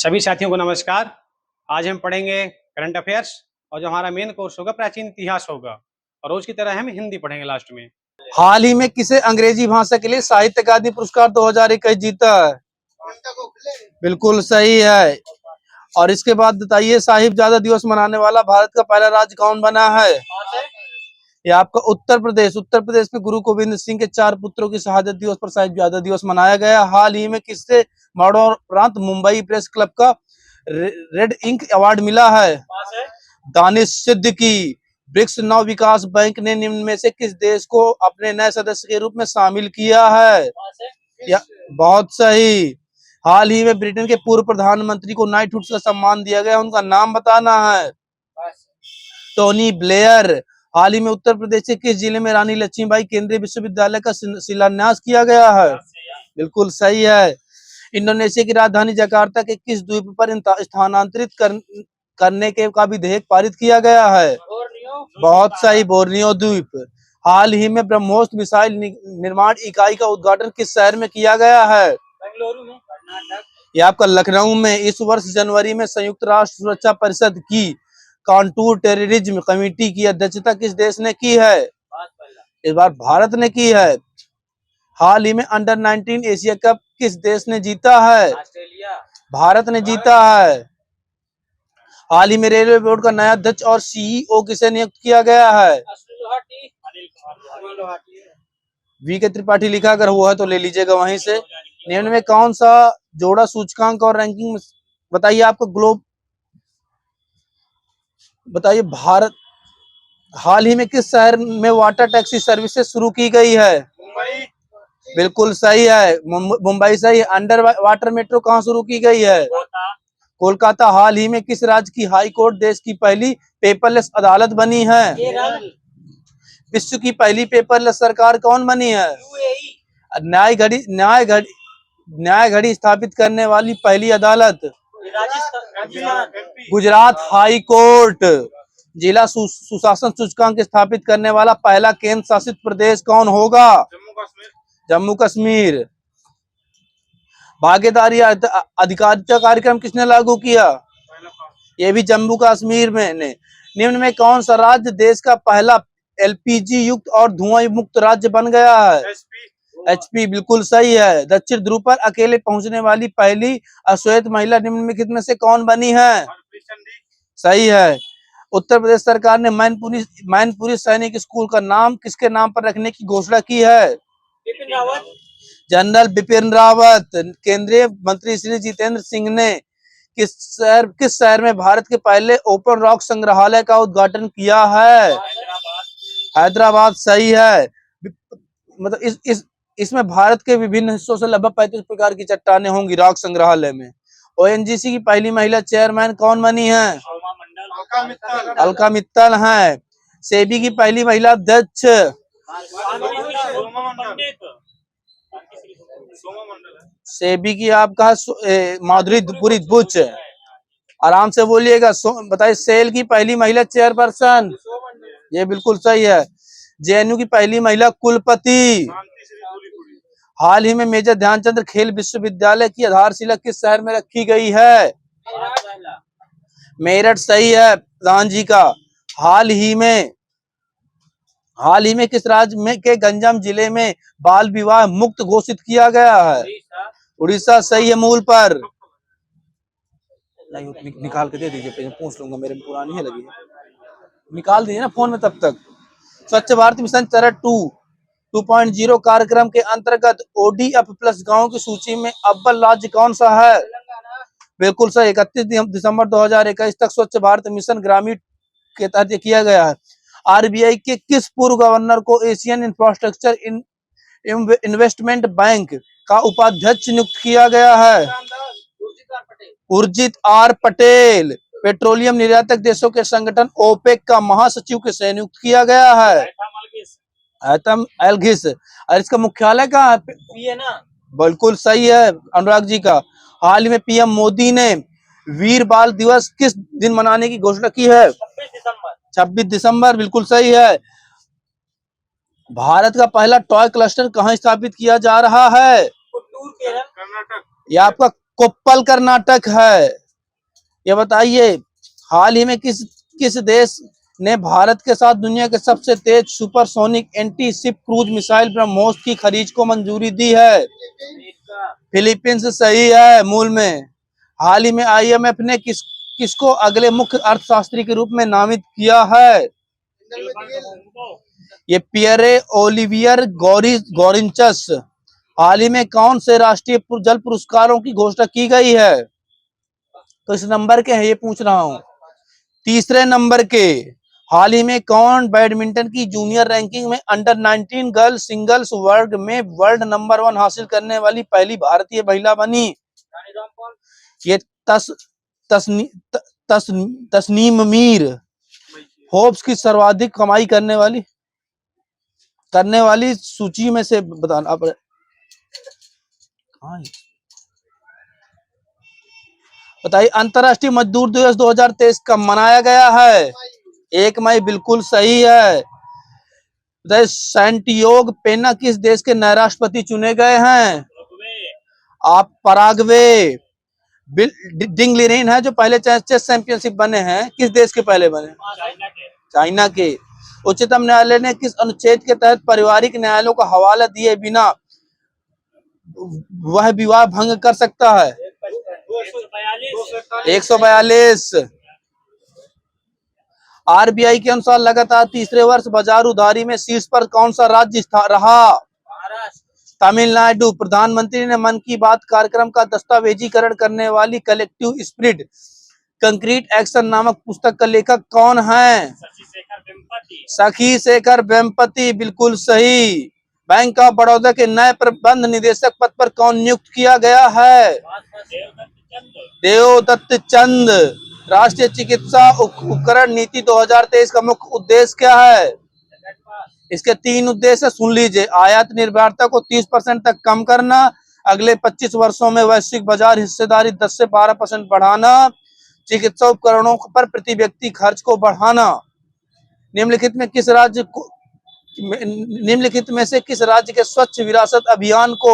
सभी साथियों को नमस्कार। आज हम पढ़ेंगे करंट अफेयर्स और जो हमारा मेन कोर्स होगा प्राचीन इतिहास होगा और रोज की तरह हम हिंदी पढ़ेंगे लास्ट में। हाल ही में किसे अंग्रेजी भाषा के लिए साहित्य अकादमी पुरस्कार 2021 जीता है? बिल्कुल सही है। और इसके बाद बताइए, साहिबजादा दिवस मनाने वाला भारत का पहला राज्य कौन बना है? ये आपका उत्तर प्रदेश। उत्तर प्रदेश में गुरु गोविंद सिंह के 4 पुत्रों की शहादत दिवस पर साहिबजादा दिवस मनाया गया। हाल ही में किससे मरणोपरांत मुंबई प्रेस क्लब का रेड इंक अवार्ड मिला है? दानिश सिद्दीकी। ब्रिक्स नव विकास बैंक ने निम्न में से किस देश को अपने नए सदस्य के रूप में शामिल किया है? या बहुत सही। हाल ही में ब्रिटेन के पूर्व प्रधानमंत्री को नाइटहुड का सम्मान दिया गया, उनका नाम बताना है। Tony Blair. हाल ही में उत्तर प्रदेश के किस जिले में रानी लक्ष्मीबाई केंद्रीय विश्वविद्यालय का शिलान्यास किया गया है? बिल्कुल सही है। इंडोनेशिया की राजधानी जकार्ता के किस द्वीप पर स्थानांतरित करने के का विधेयक पारित किया गया है? बहुत सही, बोर्नियो द्वीप। हाल ही में ब्रह्मोस मिसाइल निर्माण इकाई का उद्घाटन किस शहर में किया गया है? बेंगलुरु में, कर्नाटक। ये आपका लखनऊ में। इस वर्ष जनवरी में संयुक्त राष्ट्र सुरक्षा परिषद की काउंटर टेररिज्म कमेटी की अध्यक्षता किस देश ने की है? इस बार भारत ने की है। हाल ही में अंडर 19 एशिया कप किस देश ने जीता है? ऑस्ट्रेलिया। भारत ने जीता है। हाल ही में रेलवे बोर्ड का नया अध्यक्ष और सीईओ किसे नियुक्त किया गया है? वी के त्रिपाठी लिखा, अगर हुआ है तो ले लीजिएगा वहीं से। निम्न में कौन सा जोड़ा सूचकांक और रैंकिंग बताइए आपको ग्लोब बताइए। भारत हाल ही में किस शहर में वाटर टैक्सी सर्विसेज शुरू की गई है? मुंबई। बिल्कुल सही है, मुंबई सही। अंडर वाटर मेट्रो कहाँ शुरू की गई है? कोलकाता। हाल ही में किस राज्य की हाई कोर्ट देश की पहली पेपरलेस अदालत बनी है? विश्व की पहली पेपरलेस सरकार कौन बनी है? न्याय घड़ी स्थापित करने वाली पहली अदालत? Gujarat high court. जिला सुशासन सूचकांक स्थापित करने वाला पहला केंद्र शासित प्रदेश कौन होगा? जम्मू कश्मीर। भागीदारी अधिकारिता कार्यक्रम किसने लागू किया? ये भी जम्मू कश्मीर में ने। निम्न में कौन सा राज्य देश का पहला एलपीजी युक्त और धुआं मुक्त राज्य बन गया है? एचपी। बिल्कुल सही है। दक्षिण ध्रुव पर अकेले पहुंचने वाली पहली अश्वेत महिला निम्न में कितने से कौन बनी है? सही है। उत्तर प्रदेश सरकार ने मैनपुरी सैनिक स्कूल का नाम किसके नाम पर रखने की घोषणा की है? बिपिन रावत। जनरल बिपिन रावत। केंद्रीय मंत्री श्री जितेंद्र सिंह ने किस शहर में भारत के पहले ओपन रॉक संग्रहालय का उद्घाटन किया है? हैदराबाद। सही है। मतलब इसमें भारत के विभिन्न हिस्सों से लगभग 35 प्रकार की चट्टानें होंगी रॉक संग्रहालय में। ओएनजीसी की पहली महिला चेयरमैन कौन बनी है? अलका मित्तल है। सेबी की पहली महिला अध्यक्ष? सेबी की आपका माधुरी पुरी बुच। आराम से बोलिएगा। बताइए, सेल की पहली महिला चेयरपर्सन? ये बिल्कुल सही है। जेएनयू की पहली महिला कुलपति? हाल ही में मेजर ध्यानचंद खेल विश्वविद्यालय की आधारशिला किस शहर में रखी गई है? मेरठ। सही है प्रधान जी का। हाल ही में किस राज्य में के गंजाम जिले में बाल विवाह मुक्त घोषित किया गया है? उड़ीसा। सही है। मूल पर नहीं, निकाल के दे दीजिए, पूछ लूंगा, मेरे में पुरानी है लगी है। निकाल दीजिए ना फोन में तब तक। स्वच्छ भारत मिशन चरण 2.0 कार्यक्रम के अंतर्गत ओडीएफ प्लस गाँव की सूची में अव्वल राज्य कौन सा है? बिल्कुल सही। 31 दिसंबर 2021 तक स्वच्छ भारत मिशन ग्रामीण के तहत किया गया है। आरबीआई के किस पूर्व गवर्नर को एशियन इंफ्रास्ट्रक्चर इन्वेस्टमेंट बैंक का उपाध्यक्ष नियुक्त किया गया है? उर्जित आर पटेल। पेट्रोलियम निर्यातक देशों के संगठन ओपेक का महासचिव किसे नियुक्त किया गया है? हैथम एल्गिस। और इसका मुख्यालय कहाँ है? बिल्कुल सही है अनुराग जी का। हाल ही में पीएम मोदी ने वीर बाल दिवस किस दिन मनाने की घोषणा की है? 26 दिसंबर। बिल्कुल सही है। भारत का पहला टॉय क्लस्टर कहाँ स्थापित किया जा रहा है? कर्नाटक। यह आपका कोप्पल कर्नाटक है। ये बताइए हाल ही में किस देश ने भारत के साथ दुनिया के सबसे तेज supersonic anti ship cruise missile BrahMos की खरीद को मंजूरी दी है? फिलीपींस सही है मूल में। हाल ही में आईएमएफ ने किसको अगले मुख्य अर्थशास्त्री के रूप में नामित किया है? ये पियरे ओलिवियर गॉरिंचस। हाल ही में कौन से राष्ट्रीय जल पुरस्कारों की घोषणा की गई है? तो इस नंबर के है, ये पूछ रहा हूं, तीसरे नंबर के। हाल ही में कौन बैडमिंटन की जूनियर रैंकिंग में अंडर 19 गर्ल सिंगल्स वर्ग में वर्ल्ड नंबर 1 हासिल करने वाली पहली भारतीय महिला बनी? ये तस्नीम मीर। फोर्ब्स की सर्वाधिक कमाई करने वाली सूची में से बताना आप। बताइए अंतर्राष्ट्रीय मजदूर दिवस 2023 कब मनाया गया है? 1 मई, बिल्कुल सही है। सैंटियागो पेना किस देश के नए राष्ट्रपति चुने गए हैं? आप पराग्वे। डिंग लिरेन है जो पहले चेस चैंपियनशिप बने हैं, किस देश के पहले बने? चाइना के। उच्चतम न्यायालय ने किस अनुच्छेद के तहत पारिवारिक न्यायालयों का हवाला दिए बिना वह विवाह भंग कर सकता है? 142। आरबीआई के अनुसार लगातार तीसरे वर्ष बाजार उधारी में शीर्ष पर कौन सा राज्य रहा? तमिलनाडु। प्रधानमंत्री ने मन की बात कार्यक्रम का दस्तावेजीकरण करने वाली कलेक्टिव स्पिरिट कंक्रीट एक्शन नामक पुस्तक का लेखक कौन है? सखी शेखर वेम्पति, बिल्कुल सही। बैंक ऑफ बड़ौदा के नए प्रबंध निदेशक पद पर कौन नियुक्त किया गया है? देवदत्त चंद। राष्ट्रीय चिकित्सा उपकरण नीति 2023 का मुख्य उद्देश्य क्या है? इसके 3 उद्देश्य सुन लीजिए। आयात निर्भरता को 30% तक कम करना, अगले 25 वर्षों में वैश्विक बाजार हिस्सेदारी 10 से 12% बढ़ाना, चिकित्सा उपकरणों पर प्रति व्यक्ति खर्च को बढ़ाना। निम्नलिखित में से किस राज्य के स्वच्छ विरासत अभियान को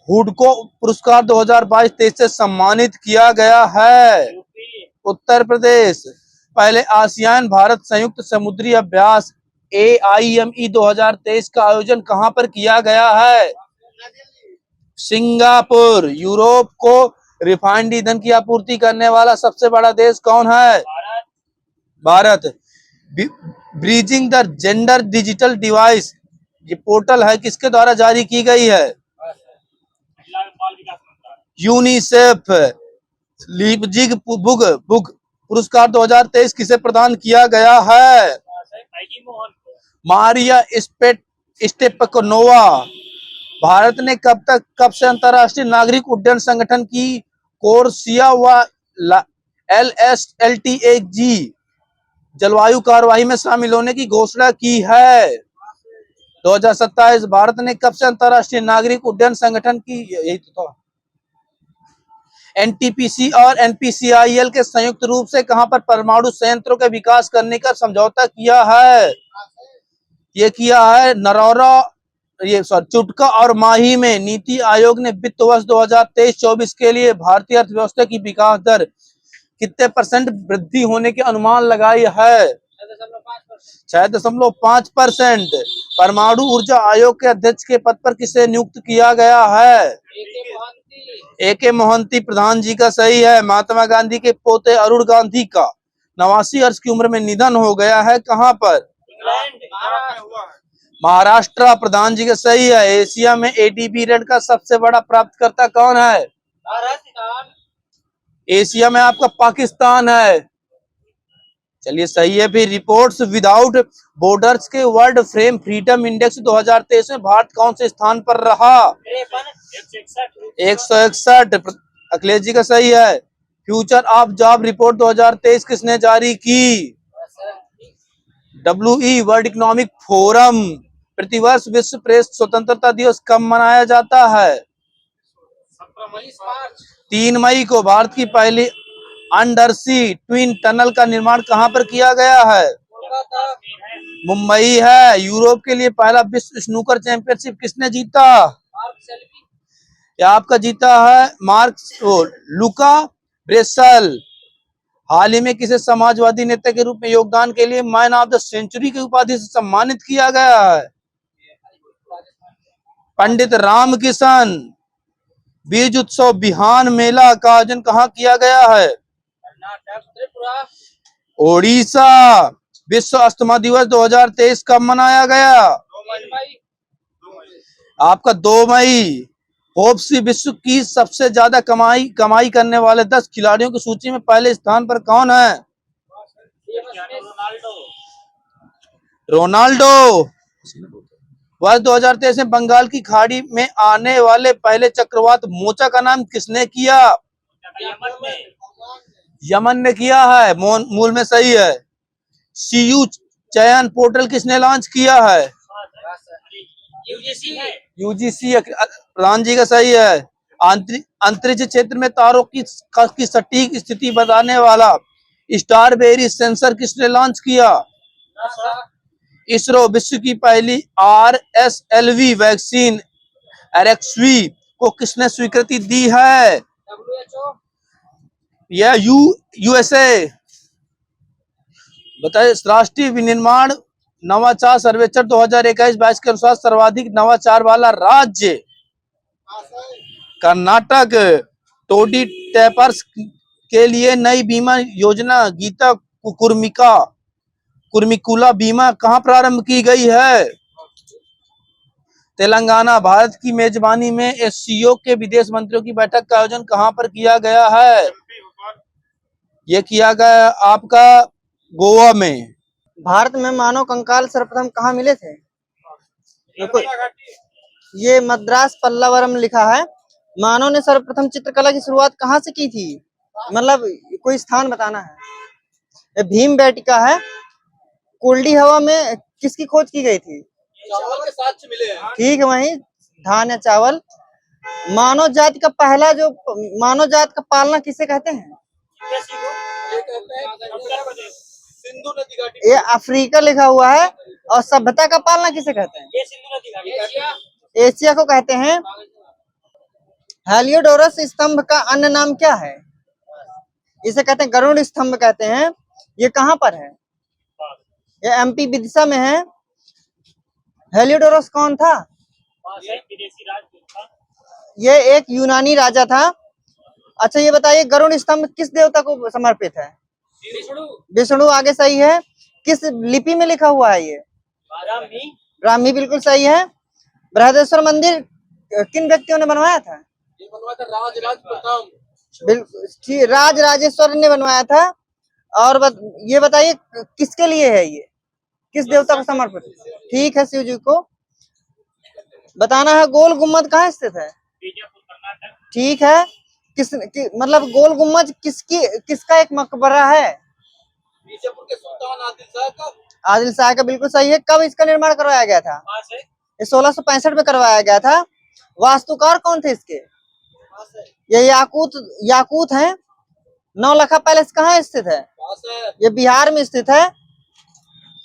हुडको पुरस्कार 2022-23 से सम्मानित किया गया है? उत्तर प्रदेश। पहले आसियान भारत संयुक्त समुद्री अभ्यास AIME 2023 का आयोजन कहां पर किया गया है? सिंगापुर। यूरोप को रिफाइंड ईंधन की आपूर्ति करने वाला सबसे बड़ा देश कौन है? Bharat. Bridging the gender digital device ये पोर्टल है, किसके द्वारा जारी की गई है? यूनिसेफ। लीपजिग बुक पुरस्कार 2023 किसे प्रदान किया गया है? मारिया स्टेपकनोवा। भारत ने कब से अंतरराष्ट्रीय नागरिक उड्डयन संगठन की कोर्सिया व LSLTAG जलवायु कार्यवाही में शामिल होने की घोषणा की है? 2027। भारत ने कब से अंतरराष्ट्रीय नागरिक उड्डयन संगठन की, यही तो था, NTPC और NPCIL के संयुक्त रूप से कहां पर परमाणु संयंत्रों के विकास करने का समझौता किया है? ये किया है नरौरा, चुटका और माही में। नीति आयोग ने वित्त वर्ष 2023-24 के लिए भारतीय अर्थव्यवस्था की विकास दर कितने % वृद्धि होने की अनुमान लगाई है? 6.5%। परमाणु ऊर्जा आयोग के अध्यक्ष के पद पर किसे नियुक्त किया गया है? AK मोहंती प्रधान जी का सही है। महात्मा गांधी के पोते अरुण गांधी का 89 वर्ष की उम्र में निधन हो गया है, कहां पर? महाराष्ट्र। प्रधान जी का सही है। एशिया में ADB ऋण का सबसे बड़ा प्राप्तकर्ता कौन है? एशिया में आपका पाकिस्तान है। चलिए सही है। फिर रिपोर्ट्स विदाउट बॉर्डर्स के वर्ल्ड फ्रेम फ्रीडम इंडेक्स 2023 में भारत कौन से स्थान पर रहा? 161। अखिलेश जी का सही है। फ्यूचर ऑफ जॉब रिपोर्ट 2023 किसने जारी की? WE world economic forum. प्रतिवर्ष विश्व प्रेस स्वतंत्रता दिवस कब मनाया जाता है? 3 मई को। भारत की पहली अंडरसी ट्विन टनल का निर्माण कहां पर किया गया है? मुंबई है। यूरोप के लिए पहला विश्व स्नूकर चैंपियनशिप किसने जीता? ये आपका जीता है लुका ब्रेसल। हाल ही में किसे समाजवादी नेता के रूप में योगदान के लिए मैन ऑफ द सेंचुरी की उपाधि से सम्मानित किया गया है? पंडित रामकिशन। बीज उत्सव बिहान मेला का आयोजन कहाँ किया गया है? ओडिशा। विश्व अस्थमा दिवस 2023 कब मनाया गया? आपका 2 मई। फोर्ब्स की विश्व की सबसे ज्यादा कमाई करने वाले 10 खिलाड़ियों की सूची में पहले स्थान पर कौन है? रोनाल्डो। वर्ष 2023 में बंगाल की खाड़ी में आने वाले पहले चक्रवात मोचा का नाम किसने किया? यमन ने किया है। मूल में सही है। सीयू चयन पोर्टल किसने लॉन्च किया है? यूजीसी प्रधान जी का सही है। अंतरिक्ष क्षेत्र में तारों की सटीक स्थिति बताने वाला स्टारबेरी सेंसर किसने लॉन्च किया? इसरो। विश्व की पहली RSLV वैक्सीन एरेक्सवी को किसने स्वीकृति दी है? यह USA। बताइए राष्ट्रीय विनिर्माण नवाचार सर्वेक्षण 2021-22 के अनुसार सर्वाधिक नवाचार वाला राज्य कर्नाटक। टोडी टैपर्स के लिए नई बीमा योजना गीता कुर्मिकुला बीमा कहाँ प्रारंभ की गई है? तेलंगाना। भारत की मेजबानी में SCO के विदेश मंत्रियों की बैठक का आयोजन कहाँ पर किया गया है? यह किया गया आपका गोवा में। भारत में मानव कंकाल सर्वप्रथम कहाँ मिले थे? ये मद्रास पल्लावरम लिखा है। मानव ने सर्वप्रथम चित्रकला की शुरुआत कहाँ से की थी? मतलब कोई स्थान बताना है। ये भीम बैटिका है। कुल्डी हवा में किसकी खोज की गई थी? चावल के साथ मिले हैं। ठीक है, वही धान या चावल। मानव जाति का पालना किसे कहते हैं? सिंधु नदी घाटी। ये अफ्रीका लिखा हुआ है। और सभ्यता का पालना किसे कहते हैं? ये सिंधु नदी घाटी। एशिया को कहते हैं। हेलियोडोरस स्तंभ का अन्य नाम क्या है? इसे कहते हैं गरुड़ स्तंभ कहते हैं। ये कहाँ पर है? ये MP विदिशा में है। हेलियोडोरस कौन था? ये एक यूनानी राजा था। अच्छा ये बताइए गरुड़ स्तंभ किस देवता को समर्पित है? विष्णु। आगे सही है। किस लिपि में लिखा हुआ है ये? ब्राह्मी बिल्कुल सही है। बृहदेश्वर मंदिर किन व्यक्तियों ने बनवाया था? ये बनवाया था राजराज प्रथम। बिल्कुल राज राजेश्वर ने बनवाया था। और ये बताइए किसके लिए है ये? किस देवता को समर्पित? ठीक है, शिव जी को। बताना है गोल गुम्बद कहाँ स्थित है? ठीक है। मतलब गोल गुम्बद किसका एक मकबरा है? बीजापुर के सुल्तान आदिल शाह का बिल्कुल सही है। कब इसका निर्माण करवाया गया था? ये 1665 में करवाया गया था। वास्तुकार कौन थे इसके? ये याकूत है। नौलखा पैलेस कहाँ स्थित है? ये बिहार में स्थित है।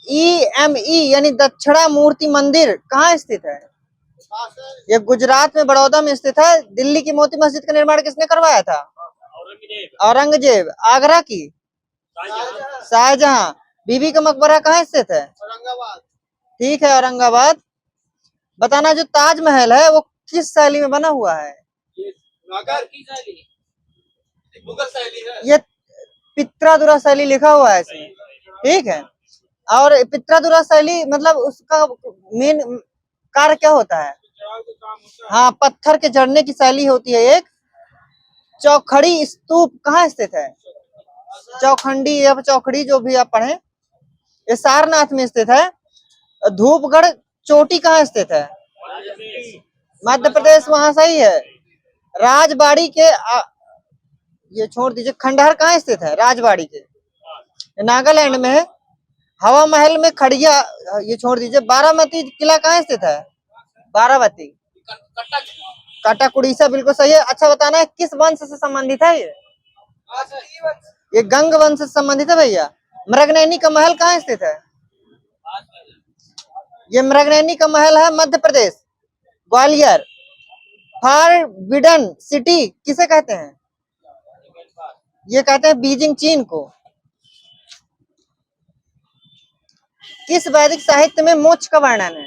EME यानी दक्षिणा मूर्ति मंदिर कहाँ स्थित है? ये गुजरात में बड़ौदा में स्थित है। दिल्ली की मोती मस्जिद का निर्माण किसने करवाया था? औरंगजेब। आगरा की? शाहजहां। बीबी का मकबरा कहाँ स्थित है? औरंगाबाद। ठीक है, औरंगाबाद। बताना जो ताजमहल है वो किस शैली में बना हुआ है? मुगल शैली है। ये पित्रादुरा शैली लिखा हुआ है इसमें। ठीक है। और पित्रादुरा शैली मतलब उसका मेन कार्य क्या होता है? हाँ, पत्थर के जड़ने की शैली होती है एक। चौखड़ी स्तूप कहाँ स्थित है? चौखंडी या चौखड़ी जो भी आप पढ़े, ये सारनाथ में स्थित है। धूपगढ़ चोटी कहाँ स्थित है? मध्य प्रदेश, वहां सही है। राजबाड़ी के ये छोड़ दीजिए। खंडहर कहाँ स्थित है? राजबाड़ी के नागालैंड में है। हवा महल में खड़िया ये छोड़ दीजिए। बारामती किला कहाँ स्थित है? बारामती। काटा उड़ीसा बिल्कुल सही है। अच्छा बताना है किस वंश से संबंधित है ये? ये गंग वंश से संबंधित है भैया। मृगनैनी का महल कहाँ स्थित है? ये मृगनैनी का महल है मध्य प्रदेश, ग्वालियर। फॉरबिडन सिटी किसे कहते हैं? ये कहते हैं बीजिंग, चीन को। किस वैदिक साहित्य में मोक्ष का वर्णन है?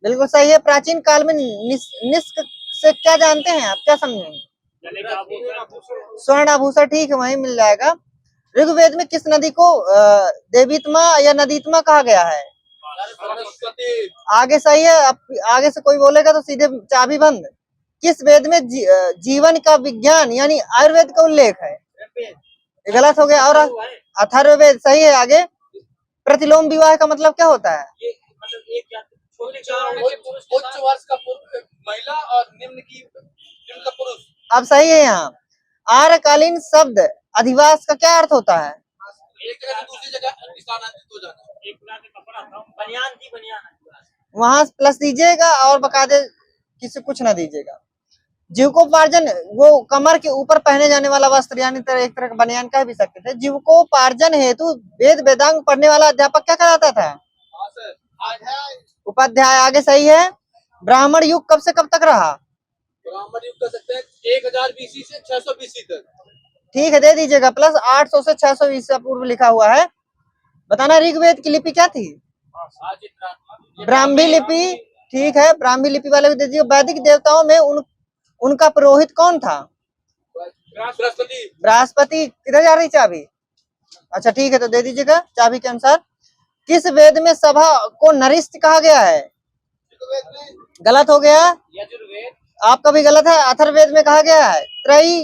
बिल्कुल सही है। प्राचीन काल में निष्क से क्या जानते हैं आप, क्या समझेंगे? स्वर्ण आभूषण, ठीक है, वही मिल जाएगा। ऋग्वेद में किस नदी को देवीत्मा या नदीत्मा कहा गया है? आगे सही है। अब आगे से कोई बोलेगा तो सीधे चाबी बंद। किस वेद में जीवन का विज्ञान यानी आयुर्वेद का उल्लेख है? ये गलत हो गया। और अथर्ववेद सही है। आगे प्रतिलोम विवाह का मतलब क्या होता है? उच्च वर्ष का महिला और निम्न का पुरुष। अब सही है। यहाँ आर्यकालीन शब्द अधिवास का क्या अर्थ होता है? एक जगह से दूसरी जगह स्थानांतरित हो जाना। वहां प्लस दीजिएगा और बकायदे किसी कुछ ना दीजिएगा। जीविकोपार्जन, वो कमर के ऊपर पहने जाने वाला वस्त्र, यानी एक तरह का बनियान कह भी सकते थे। जीविकोपार्जन हेतु वेद वेदांग पढ़ने वाला अध्यापक क्या कराता था? उपाध्याय। आगे सही है। ब्राह्मण युग कब से कब तक रहा? ब्राह्मण युग कह सकते हैं 1000 बीसी से 600 बीसी तक। ठीक है, दे दीजिएगा प्लस। 800 से 600 ईसा पूर्व लिखा हुआ है। बताना ऋग्वेद की लिपि क्या थी? ब्राह्मी लिपि। ठीक है, ब्राह्मी लिपि वाले भी दे दीजिए। वैदिक देवताओं में उनका पुरोहित कौन था? बृहस्पति। किधर जा रही चाबी? अच्छा ठीक है, तो दे दीजिएगा चाबी के अनुसार। किस वेद में सभा को नरिष्ठ कहा गया है? गलत हो गया। आपका भी गलत है। अथर्ववेद में कहा गया है। त्रयी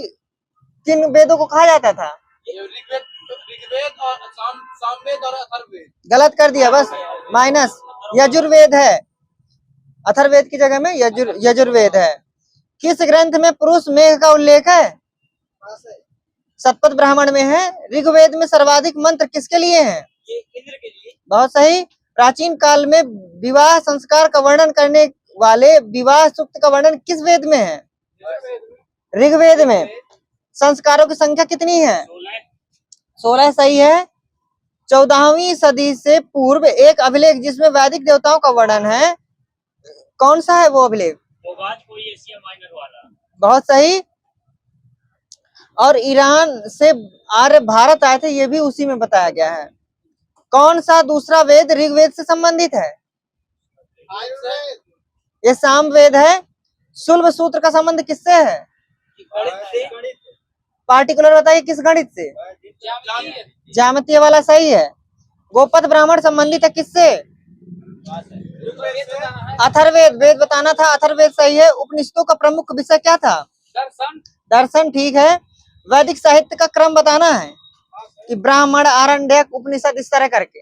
किन वेदों को कहा जाता था? ऋग्वेद और सामवेद और अथर्ववेद। गलत कर दिया, बस माइनस। यजुर्वेद है, अथर्ववेद की जगह में यजुर्वेद है। किस ग्रंथ में पुरुष मेघ का उल्लेख है? शतपथ ब्राह्मण में है। ऋग्वेद में सर्वाधिक मंत्र किसके लिए हैं? इंद्र के लिए। बहुत सही। प्राचीन काल में विवाह संस्कार का वर्णन करने वाले विवाह सूक्त का वर्णन किस वेद में है? ऋग्वेद में। संस्कारों की संख्या कितनी है? 16 सही है। 14वीं सदी से पूर्व एक अभिलेख जिसमें वैदिक देवताओं का वर्णन है, कौन सा है वो अभिलेख? बहुत सही। और ईरान से आर्य भारत आए थे, ये भी उसी में बताया गया है। कौन सा दूसरा वेद ऋग्वेद से संबंधित है? ये सामवेद है। शुल्ब सूत्र का संबंध किससे है? पार्टिकुलर बताइए, किस गणित से? ज्यामितीय वाला सही है। गोपद ब्राह्मण संबंधित है किससे? अथर्ववेद। वेद बताना था। अथर्ववेद सही है। उपनिषदों का प्रमुख विषय क्या था? दर्शन। ठीक है। वैदिक साहित्य का क्रम बताना है कि ब्राह्मण, आरण्यक, उपनिषद, इस तरह करके।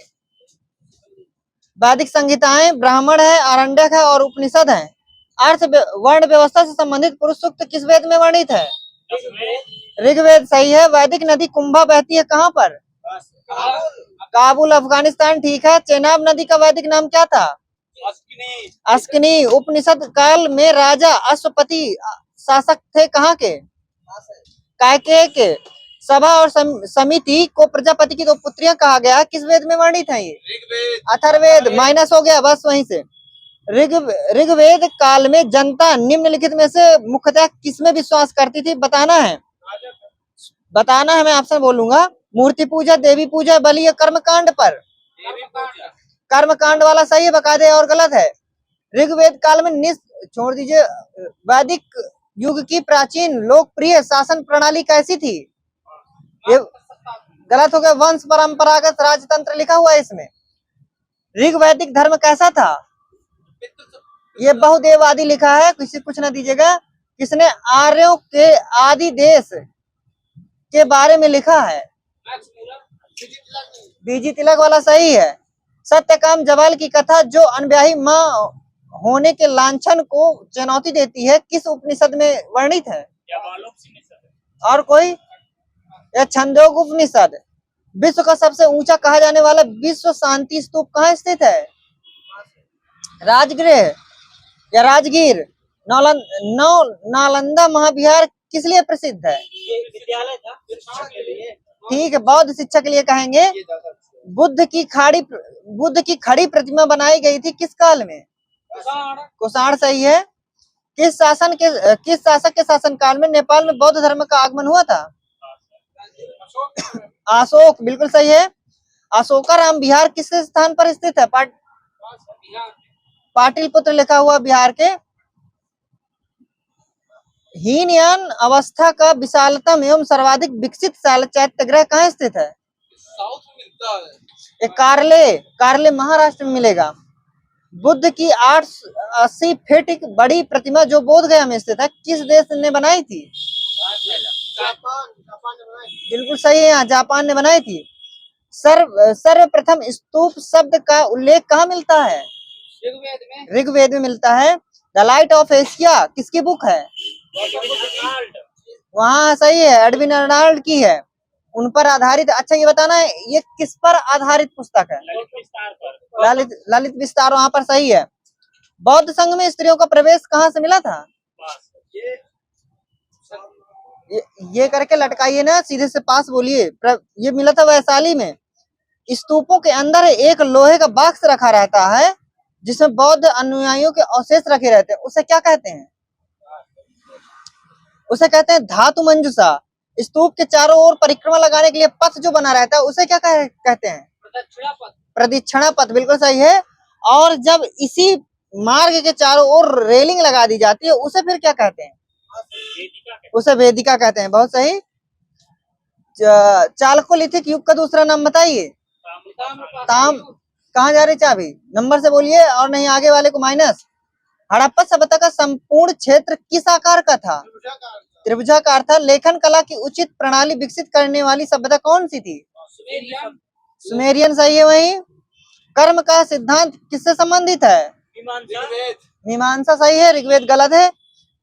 वैदिक संहिताएं ब्राह्मण है, आरण्यक है और उपनिषद है। अर्थ वर्ण व्यवस्था से संबंधित पुरुष सूक्त किस वेद में वर्णित है? ऋग्वेद सही है। वैदिक नदी कुंभा बहती है कहाँ पर? काबुल, अफगानिस्तान। ठीक है। चेनाब नदी का वैदिक नाम क्या था? अस्किनी। उपनिषद काल में राजा अश्वपति शासक थे कहाँ के? कायकेय के। सभा और समिति को प्रजापति की दो पुत्रियां कहा गया, किस वेद में वर्णित है ये? अथर्ववेद। माइनस हो गया बस वहीं से। ऋग्वेद काल में जनता निम्नलिखित में से मुख्यतः किसमें विश्वास करती थी? बताना है। मैं ऑप्शन बोलूंगा। मूर्ति पूजा, देवी पूजा, बलि या कर्मकांड पर? कर्मकांड वाला सही है, बकायदे और गलत है। ऋग्वेद काल में छोड़ दीजिए। वैदिक युग की प्राचीन लोकप्रिय शासन प्रणाली कैसी थी? ये गलत हो गया। वंश परंपरागत राजतंत्र लिखा हुआ है इसमें। ऋग्वैदिक धर्म कैसा था? ये बहुदेववादी लिखा है, किसी कुछ ना दीजिएगा। किसने आर्यों के आदि देश के बारे में लिखा है? बीजी तिलक वाला सही है। सत्यकाम जवाल की कथा जो अनब्याही माँ होने के लांछन को चुनौती देती है, किस उपनिषद में वर्णित है? और कोई? यह छंदोग उपनिषद। विश्व का सबसे ऊंचा कहा जाने वाला विश्व शांति स्तूप कहाँ स्थित है? राजगृह या राजगीर। नालंदा महाविहार किस लिए प्रसिद्ध है? विद्यालय था। ठीक है, बौद्ध शिक्षा के लिए कहेंगे। बुद्ध की खड़ी प्रतिमा बनाई गई थी किस काल में? कुषाण सही है। किस शासक के शासनकाल में नेपाल में बौद्ध धर्म का आगमन हुआ था? अशोक, बिल्कुल सही है। अशोकाराम बिहार किस स्थान पर स्थित है? पाटलिपुत्र लिखा हुआ बिहार के। हीनयान अवस्था का विशालतम एवं सर्वाधिक विकसित चैत्यगृह कहाँ स्थित है? ये कारले महाराष्ट्र में मिलेगा। बुद्ध की 880 फीट की बड़ी प्रतिमा जो बोध गया में स्थित है किस देश ने बनाई थी? बिल्कुल सही है, यहाँ जापान ने बनाई थी। सर्वप्रथम स्तूप शब्द का उल्लेख कहाँ मिलता है? ऋग्वेद में मिलता है। द लाइट ऑफ एशिया किसकी बुक है? वहाँ सही है, एडविन अर्नाल्ड की है, उन पर आधारित। अच्छा ये बताना है ये किस पर आधारित पुस्तक है? ललित विस्तार, वहाँ पर सही है। बौद्ध संघ में स्त्रियों का प्रवेश कहाँ से मिला था? ये करके लटकाइए ना, सीधे से पास बोलिए। ये मिला था वैशाली में। स्तूपों के अंदर एक लोहे का बॉक्स रखा रहता है जिसमें बौद्ध अनुयायियों के अवशेष रखे रहते हैं, उसे क्या कहते हैं? उसे कहते हैं धातु मंजूषा। स्तूप के चारों ओर परिक्रमा लगाने के लिए पथ जो बना रहता है उसे क्या कहते हैं? प्रदक्षिणा पथ, बिल्कुल सही है। और जब इसी मार्ग के चारों ओर रेलिंग लगा दी जाती है उसे फिर क्या कहते हैं? उसे वेदिका कहते हैं, बहुत सही। चालकोलिथिक युग का दूसरा नाम बताइए। कहाँ जा रही चाबी? नंबर से बोलिए और नहीं आगे वाले को माइनस। हड़प्पा सभ्यता का संपूर्ण क्षेत्र किस आकार का था? त्रिभुजाकार था। लेखन कला की उचित प्रणाली विकसित करने वाली सभ्यता कौन सी थी? सुमेरियन सही है। वही कर्म का सिद्धांत किससे संबंधित है? मीमांसा सही है। ऋग्वेद गलत है।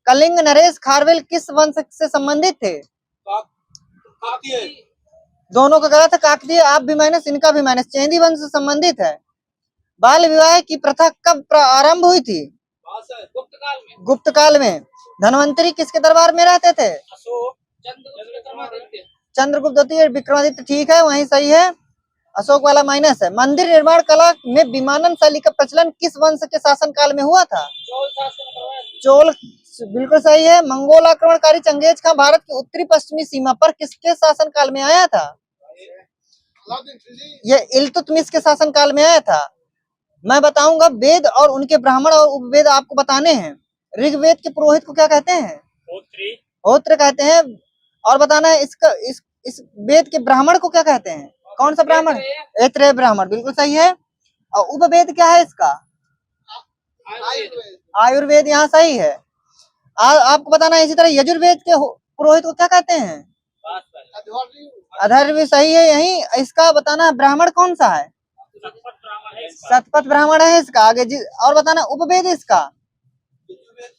कलिंग नरेश खारवेल किस वंश से संबंधित थे? दोनों का गलत है। काकतीय, आप भी माइनस, इनका भी माइनस। चेंदी वंश से संबंधित है। बाल विवाह की प्रथा कब आरंभ हुई थी? गुप्त काल में। धनवंतरी किसके दरबार में रहते थे? चंद्रगुप्त द्वितीय, विक्रमादित्य, ठीक है, वही सही है। अशोक वाला माइनस है। मंदिर निर्माण कला में विमानन शैली का प्रचलन किस वंश के शासन काल में हुआ था? चोल, बिल्कुल सही है। मंगोल आक्रमणकारी चंगेज खान भारत की उत्तरी पश्चिमी सीमा पर किसके शासन काल में आया था? ये इल्तुतमिश के शासन काल में आया था। मैं बताऊंगा वेद और उनके ब्राह्मण और उपवेद आपको बताने हैं। ऋग्वेद के पुरोहित को क्या कहते हैं? होत्र कहते हैं। और बताना है इस वेद के ब्राह्मण को क्या कहते हैं? कौन सा ब्राह्मण? ऐत्रेय ब्राह्मण, बिल्कुल सही है। और उपवेद क्या है इसका? आयुर्वेद, यहाँ सही है। आपको बताना है इसी तरह यजुर्वेद के पुरोहित को क्या कहते हैं? अधर्व भी सही है। यही इसका बताना है ब्राह्मण कौन सा है? शतपथ ब्राह्मण है इसका। आगे और बताना उपवेद इसका,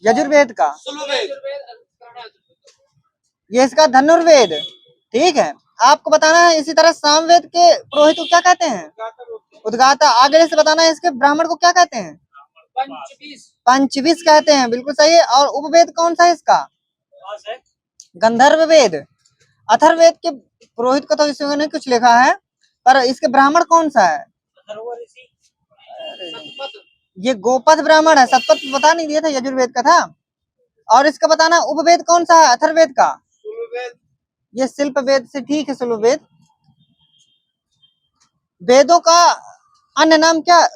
यजुर्वेद का, ये इसका धनुर्वेद, ठीक है। आपको बताना है इसी तरह सामवेद के पुरोहित को क्या कहते हैं? उद्गाता। आगे से बताना है इसके ब्राह्मण को क्या कहते हैं? पंचविश कहते हैं, बिल्कुल सही है। और उपवेद कौन सा है इसका? गंधर्व वेद। अथर्ववेद के पुरोहित को तो इसमें नहीं कुछ लिखा है, पर इसके ब्राह्मण कौन सा है? ये गोपथ ब्राह्मण है। शतपथ बता नहीं दिया था, यजुर्वेद का था। और इसका बताना उपवेद कौन सा है? अथर्ववेद का। ये शिल्प वेद से ठीक है, सुलभवेद। वेदों का अन्य नाम क्या,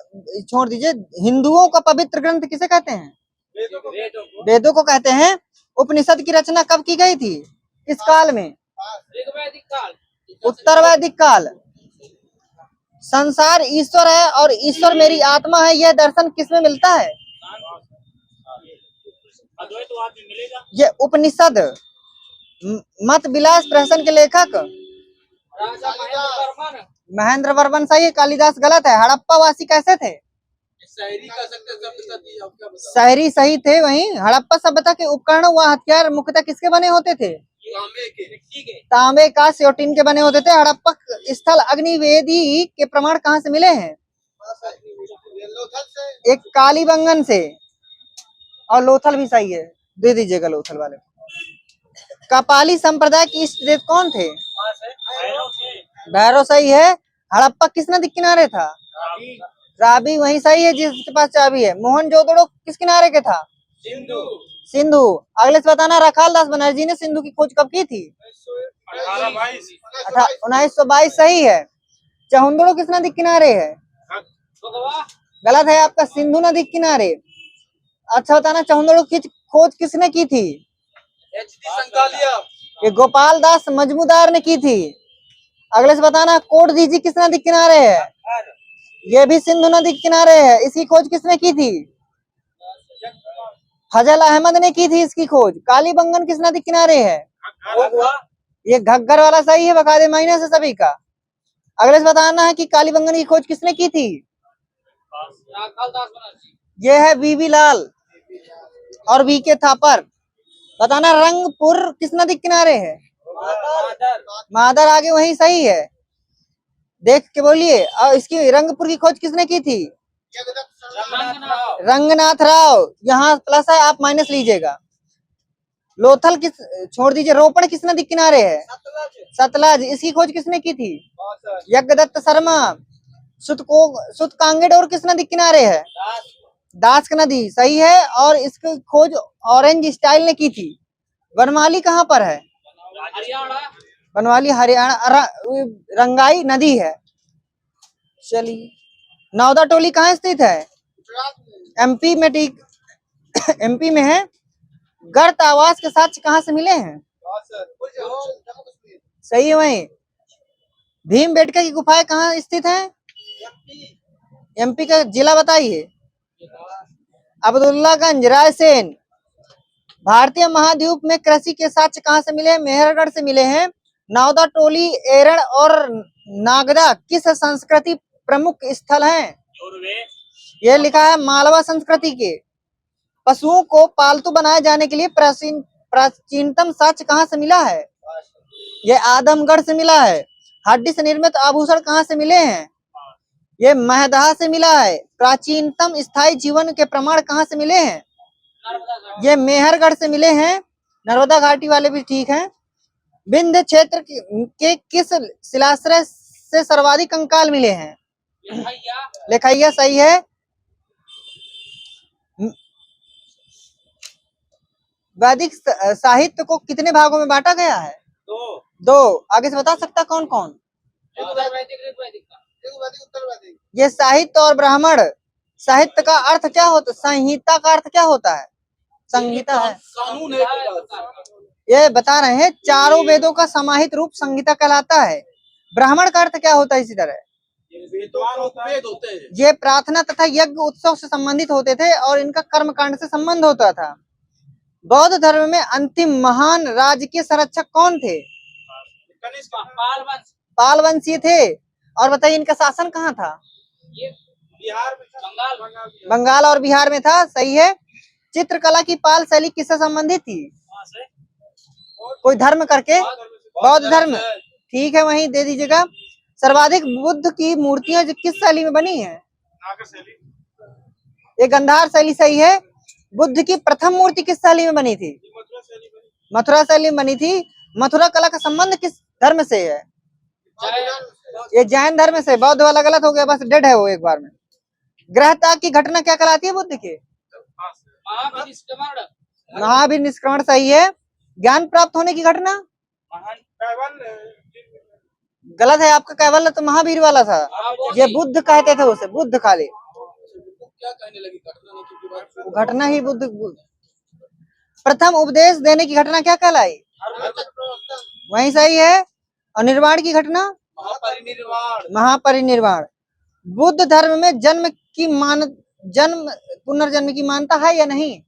छोड़ दीजिए। हिंदुओं का पवित्र ग्रंथ किसे कहते हैं? वेदों को कहते हैं। उपनिषद की रचना कब की गई थी? किस काल में? उत्तर वैदिक काल। संसार ईश्वर है और ईश्वर मेरी आत्मा है, यह दर्शन किसमें मिलता है? ये उपनिषद मत विलास प्रहसन के लेखक महेंद्र वर्मन सही है। कालिदास गलत है। हड़प्पा वासी कैसे थे? शहरी सही थे। वहीं हड़प्पा सभ्यता के उपकरण व हथियार मुख्यतः किसके बने होते थे? तांबे का, स्योटिन के बने होते थे। हड़प्पा स्थल अग्निवेदी के प्रमाण कहाँ से मिले हैं? एक कालीबंगन से, और लोथल भी सही है, दे दीजिएगा लोथल वाले। कपाली संप्रदाय की इष्ट देव कौन थे? भैरव सही है। हड़प्पा किस नदी किनारे था? रावी, वही सही है जिसके पास चाबी है। मोहनजोदड़ो किस किनारे के था? सिंधु। अगले से बताना राखाल दास बनर्जी ने सिंधु की खोज कब की थी? 1922 सही है। चहुंदड़ो किस नदी के किनारे है? गलत है आपका, सिंधु नदी के किनारे। अच्छा बताना चहुंदड़ो की खोज किसने की थी? ये गोपाल दास मजमूदार ने की थी। अगले से बताना कोट दीजी किस नदी के किनारे है? ये भी सिंधु नदी के किनारे है। इसकी खोज किसने की थी? फजल अहमद ने की थी इसकी खोज। कालीबंगन किस नदी के किनारे है? ये घग्गर वाला सही है, बता दे माइनस है सभी का। अगले से बताना है कि कालीबंगन की खोज किसने की थी? ये है बीबी लाल और वीके थापर। बताना रंगपुर किस नदी के किनारे है? मादर आगे वही सही है, देख के बोलिए। और इसकी रंगपुर की खोज किसने की थी? रंगनाथ राव। यहाँ प्लस है, आप माइनस लीजिएगा। लोथल किस, छोड़ दीजिए। रोपड़ किस नदी किनारे है? सतलज। इसकी खोज किसने की थी? यज्ञदत्त शर्मा। सुतकांगेड और किस नदी किनारे है? दास नदी सही है। और इसकी खोज ऑरेंज स्टाइल ने की थी। बनमाली कहाँ पर है? बनवाली हरियाणा। रंगाई नदी है। चलिए, नौदा टोली कहाँ स्थित है? एमपी में। ठीक, एमपी में है। गर्त आवास के साक्ष्य कहाँ से मिले हैं? सही है वही। भीमबेटका की गुफाएं कहाँ स्थित हैं? एमपी का जिला बताइए। अब्दुल्लागंज। रायसेन। भारतीय महाद्वीप में कृषि के साक्ष्य कहाँ से मिले हैं? मेहरगढ़ से मिले हैं। नौदा टोली, एरण और नागदा किस संस्कृति प्रमुख स्थल हैं? यह लिखा है मालवा संस्कृति के। पशुओं को पालतू बनाए जाने के लिए प्राचीनतम साक्ष्य कहाँ से मिला है? ये आदमगढ़ से मिला है। हड्डी से निर्मित आभूषण कहाँ से मिले हैं? ये महदहा से मिला है। प्राचीनतम स्थायी जीवन के प्रमाण कहाँ से मिले हैं? ये मेहरगढ़ से मिले हैं। नर्मदा घाटी वाले भी ठीक हैं। विंध्य क्षेत्र के किस शिलाश्रय से सर्वाधिक कंकाल मिले हैं? लेखैया सही है। वैदिक साहित्य को कितने भागों में बांटा गया है? दो। आगे से बता सकता कौन कौन? ये साहित्य और ब्राह्मण। साहित्य का अर्थ क्या होता है? संहिता का अर्थ क्या होता है? संहिता है, कानून है। ये बता रहे हैं, चारों वेदों का समाहित रूप संहिता कहलाता है। ब्राह्मण का अर्थ क्या होता है? इसी तरह ये प्रार्थना तथा यज्ञ उत्सव से संबंधित होते थे और इनका कर्मकांड से संबंध होता था। बौद्ध धर्म में अंतिम महान राजकीय संरक्षक कौन थे? पाल वंशीय थे। और बताइए इनका शासन कहाँ था? बंगाल और बिहार में था। सही है। चित्रकला की पाल शैली किससे संबंधित थी? कोई धर्म करके? बौद्ध धर्म। ठीक है, वहीं दे दीजिएगा। सर्वाधिक बुद्ध की मूर्तियां किस शैली में बनी है? ये गंधार शैली सही है। बुद्ध की प्रथम मूर्ति किस शैली में बनी थी? मथुरा शैली में बनी थी। मथुरा कला का संबंध किस धर्म से है? ये जैन धर्म से। बौद्ध वाला गलत हो गया, बस डेड है वो एक बार में। ग्रह त्याग की घटना क्या कहलाती है बुद्ध के? महाभिनिष्क्रमण सही है। ज्ञान प्राप्त होने की घटना? गलत है आपका। कैवल्य तो महावीर वाला था। ये बुद्ध कहते थे उसे, बुद्ध खाली। क्या कहने लगी घटना ही बुद्ध। प्रथम उपदेश देने की घटना क्या कहलाई? वही सही है। और निर्वाण की घटना? महापरिनिर्वाण। बुद्ध धर्म में जन्म पुनर्जन्म की मान्यता है या नहीं?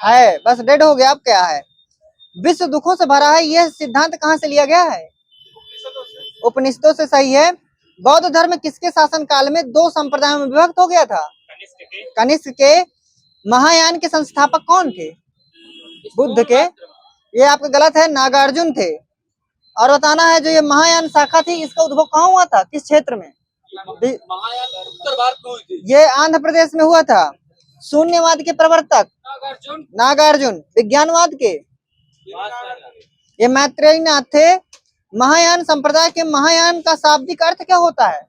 है। बस डेड हो गया। अब क्या है? विश्व दुखों से भरा है, यह सिद्धांत कहाँ से लिया गया है? उपनिषदों से। सही है। बौद्ध धर्म किसके शासन काल में दो संप्रदायों में विभक्त हो गया था? कनिष्क के। महायान के संस्थापक कौन थे? बुद्ध के। ये आपका गलत है, नागार्जुन थे। और बताना है जो ये महायान शाखा थी, इसका उद्भव कहाँ हुआ था? किस क्षेत्र में? उत्तर भारत में हुई थी। ये आंध्र प्रदेश में हुआ था। शून्यवाद के प्रवर्तक? नागार्जुन। विज्ञानवाद के? ये मैत्रेयीनाथ थे। महायान संप्रदाय के महायान का शाब्दिक अर्थ क्या होता है?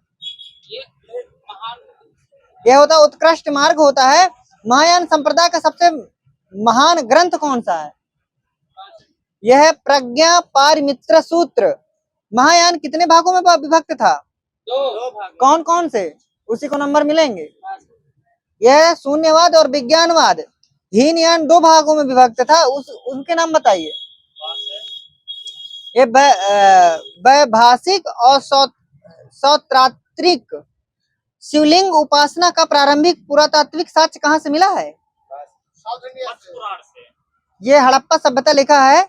यह होता उत्कृष्ट मार्ग होता है। महायान संप्रदाय का सबसे महान ग्रंथ कौन सा है? यह है प्रज्ञा पारमित्र सूत्र। महायान कितने भागों में विभक्त था? 2 भाग। कौन कौन से? उसी को नंबर मिलेंगे। यह शून्यवाद और विज्ञानवाद, हीनयान 2 भागों में विभक्त था। उनके नाम बताइए। ये वैभाषिक और सौत्रात्रिक। शिवलिंग उपासना का प्रारंभिक पुरातात्विक साक्ष्य कहाँ से मिला है? ये हड़प्पा सभ्यता लिखा है।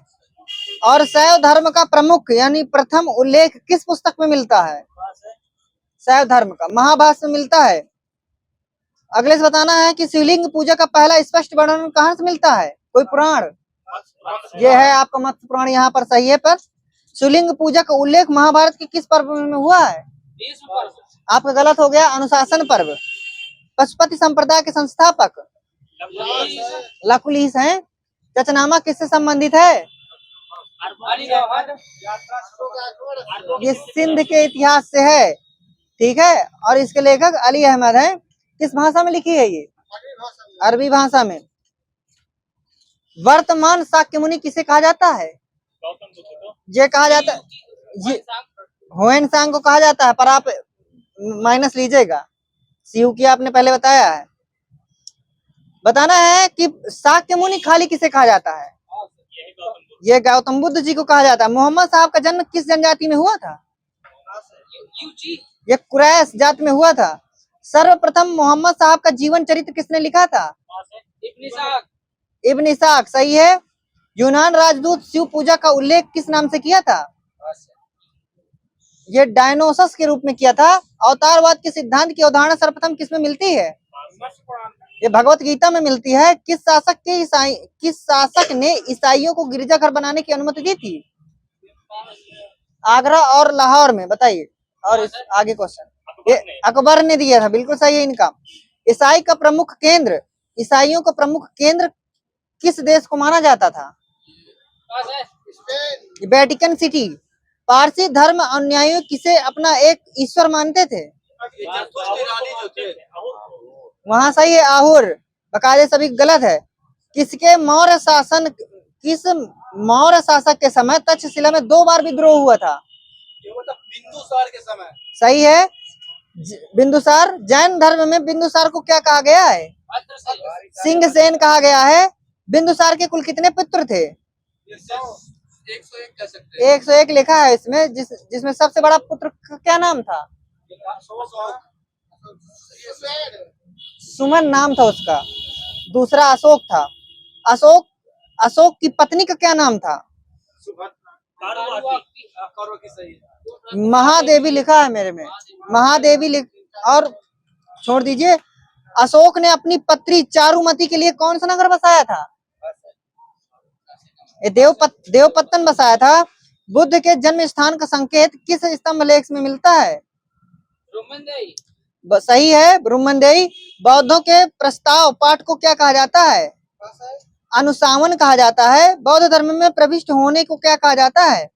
और शैव धर्म का प्रमुख यानी प्रथम उल्लेख किस पुस्तक में मिलता है? शैव धर्म का महाभाष्य में मिलता है। अगले से बताना है कि शिवलिंग पूजा का पहला स्पष्ट वर्णन कहाँ से मिलता है? कोई पुराण? ये है आपका मत्स्य पुराण, यहाँ पर सही है। पर शिवलिंग पूजा का उल्लेख महाभारत के किस पर्व में हुआ है? आपका गलत हो गया। अनुशासन पर्व। पशुपति संप्रदाय के संस्थापक लकुलिश हैं। चचनामा किससे संबंधित है? ये सिंध के इतिहास से है, ठीक है। और इसके लेखक अली अहमद हैं। किस भाषा में लिखी है ये? अरबी भाषा में। वर्तमान शाक्य मुनि किसे कहा जाता है? ये कहा जाता है हुएनसांग को कहा जाता है, पर आप माइनस लीजिएगा। सीयू की आपने पहले बताया है। बताना है कि शाक्य मुनि खाली किसे कहा जाता है? ये गौतम बुद्ध जी को कहा जाता है। मोहम्मद साहब का जन्म किस जनजाति में हुआ था? ये कुरैश जाति में हुआ था। सर्वप्रथम मोहम्मद साहब का जीवन चरित्र किसने लिखा था? इब्न इसाक, सही है। यूनान राजदूत शिव पूजा का उल्लेख किस नाम से किया था? ये डायनोसस के रूप में किया था। अवतारवाद के सिद्धांत की अवधारणा सर्वप्रथम किस में मिलती है? ये भगवत गीता में मिलती है। किस शासक ने ईसाइयों को गिरजाघर बनाने की अनुमति दी थी? आगरा और लाहौर में, बताइए। और आगे क्वेश्चन ये अकबर ने दिया था, बिल्कुल सही है इनका। ईसाइयों का प्रमुख केंद्र किस देश को माना जाता था? Vatican city. पारसी धर्म अनुयायी किसे अपना एक ईश्वर मानते थे? वहां सही है आहुर। बकायदे सभी गलत है। किस मौर्य शासक के समय तक्षशिला में 2 बार विद्रोह हुआ था? बिंदुसार के समय। सही है, बिंदुसार। जैन धर्म में बिंदुसार को क्या कहा गया है? सिंहसेन कहा गया है। बिंदुसार के कुल कितने पुत्र थे? 101 कह सकते हैं। 101 लिखा है इसमें, जिसमें सबसे बड़ा पुत्र का क्या नाम था? सुमन नाम था उसका। दूसरा अशोक था। अशोक की पत्नी का क्या नाम था? महादेवी लिखा है मेरे में। महादेवी और छोड़ दीजिए। अशोक ने अपनी पत्री चारुमती के लिए कौन सा नगर बसाया था? देवपत्तन बसाया था। बुद्ध के जन्म स्थान का संकेत किस स्तंभ लेख में मिलता है? सही है, ब्रह्मदेई। बौद्धों के प्रस्ताव पाठ को क्या कहा जाता है? अनुशासन कहा जाता है। बौद्ध धर्म में प्रविष्ट होने को क्या कहा जाता है?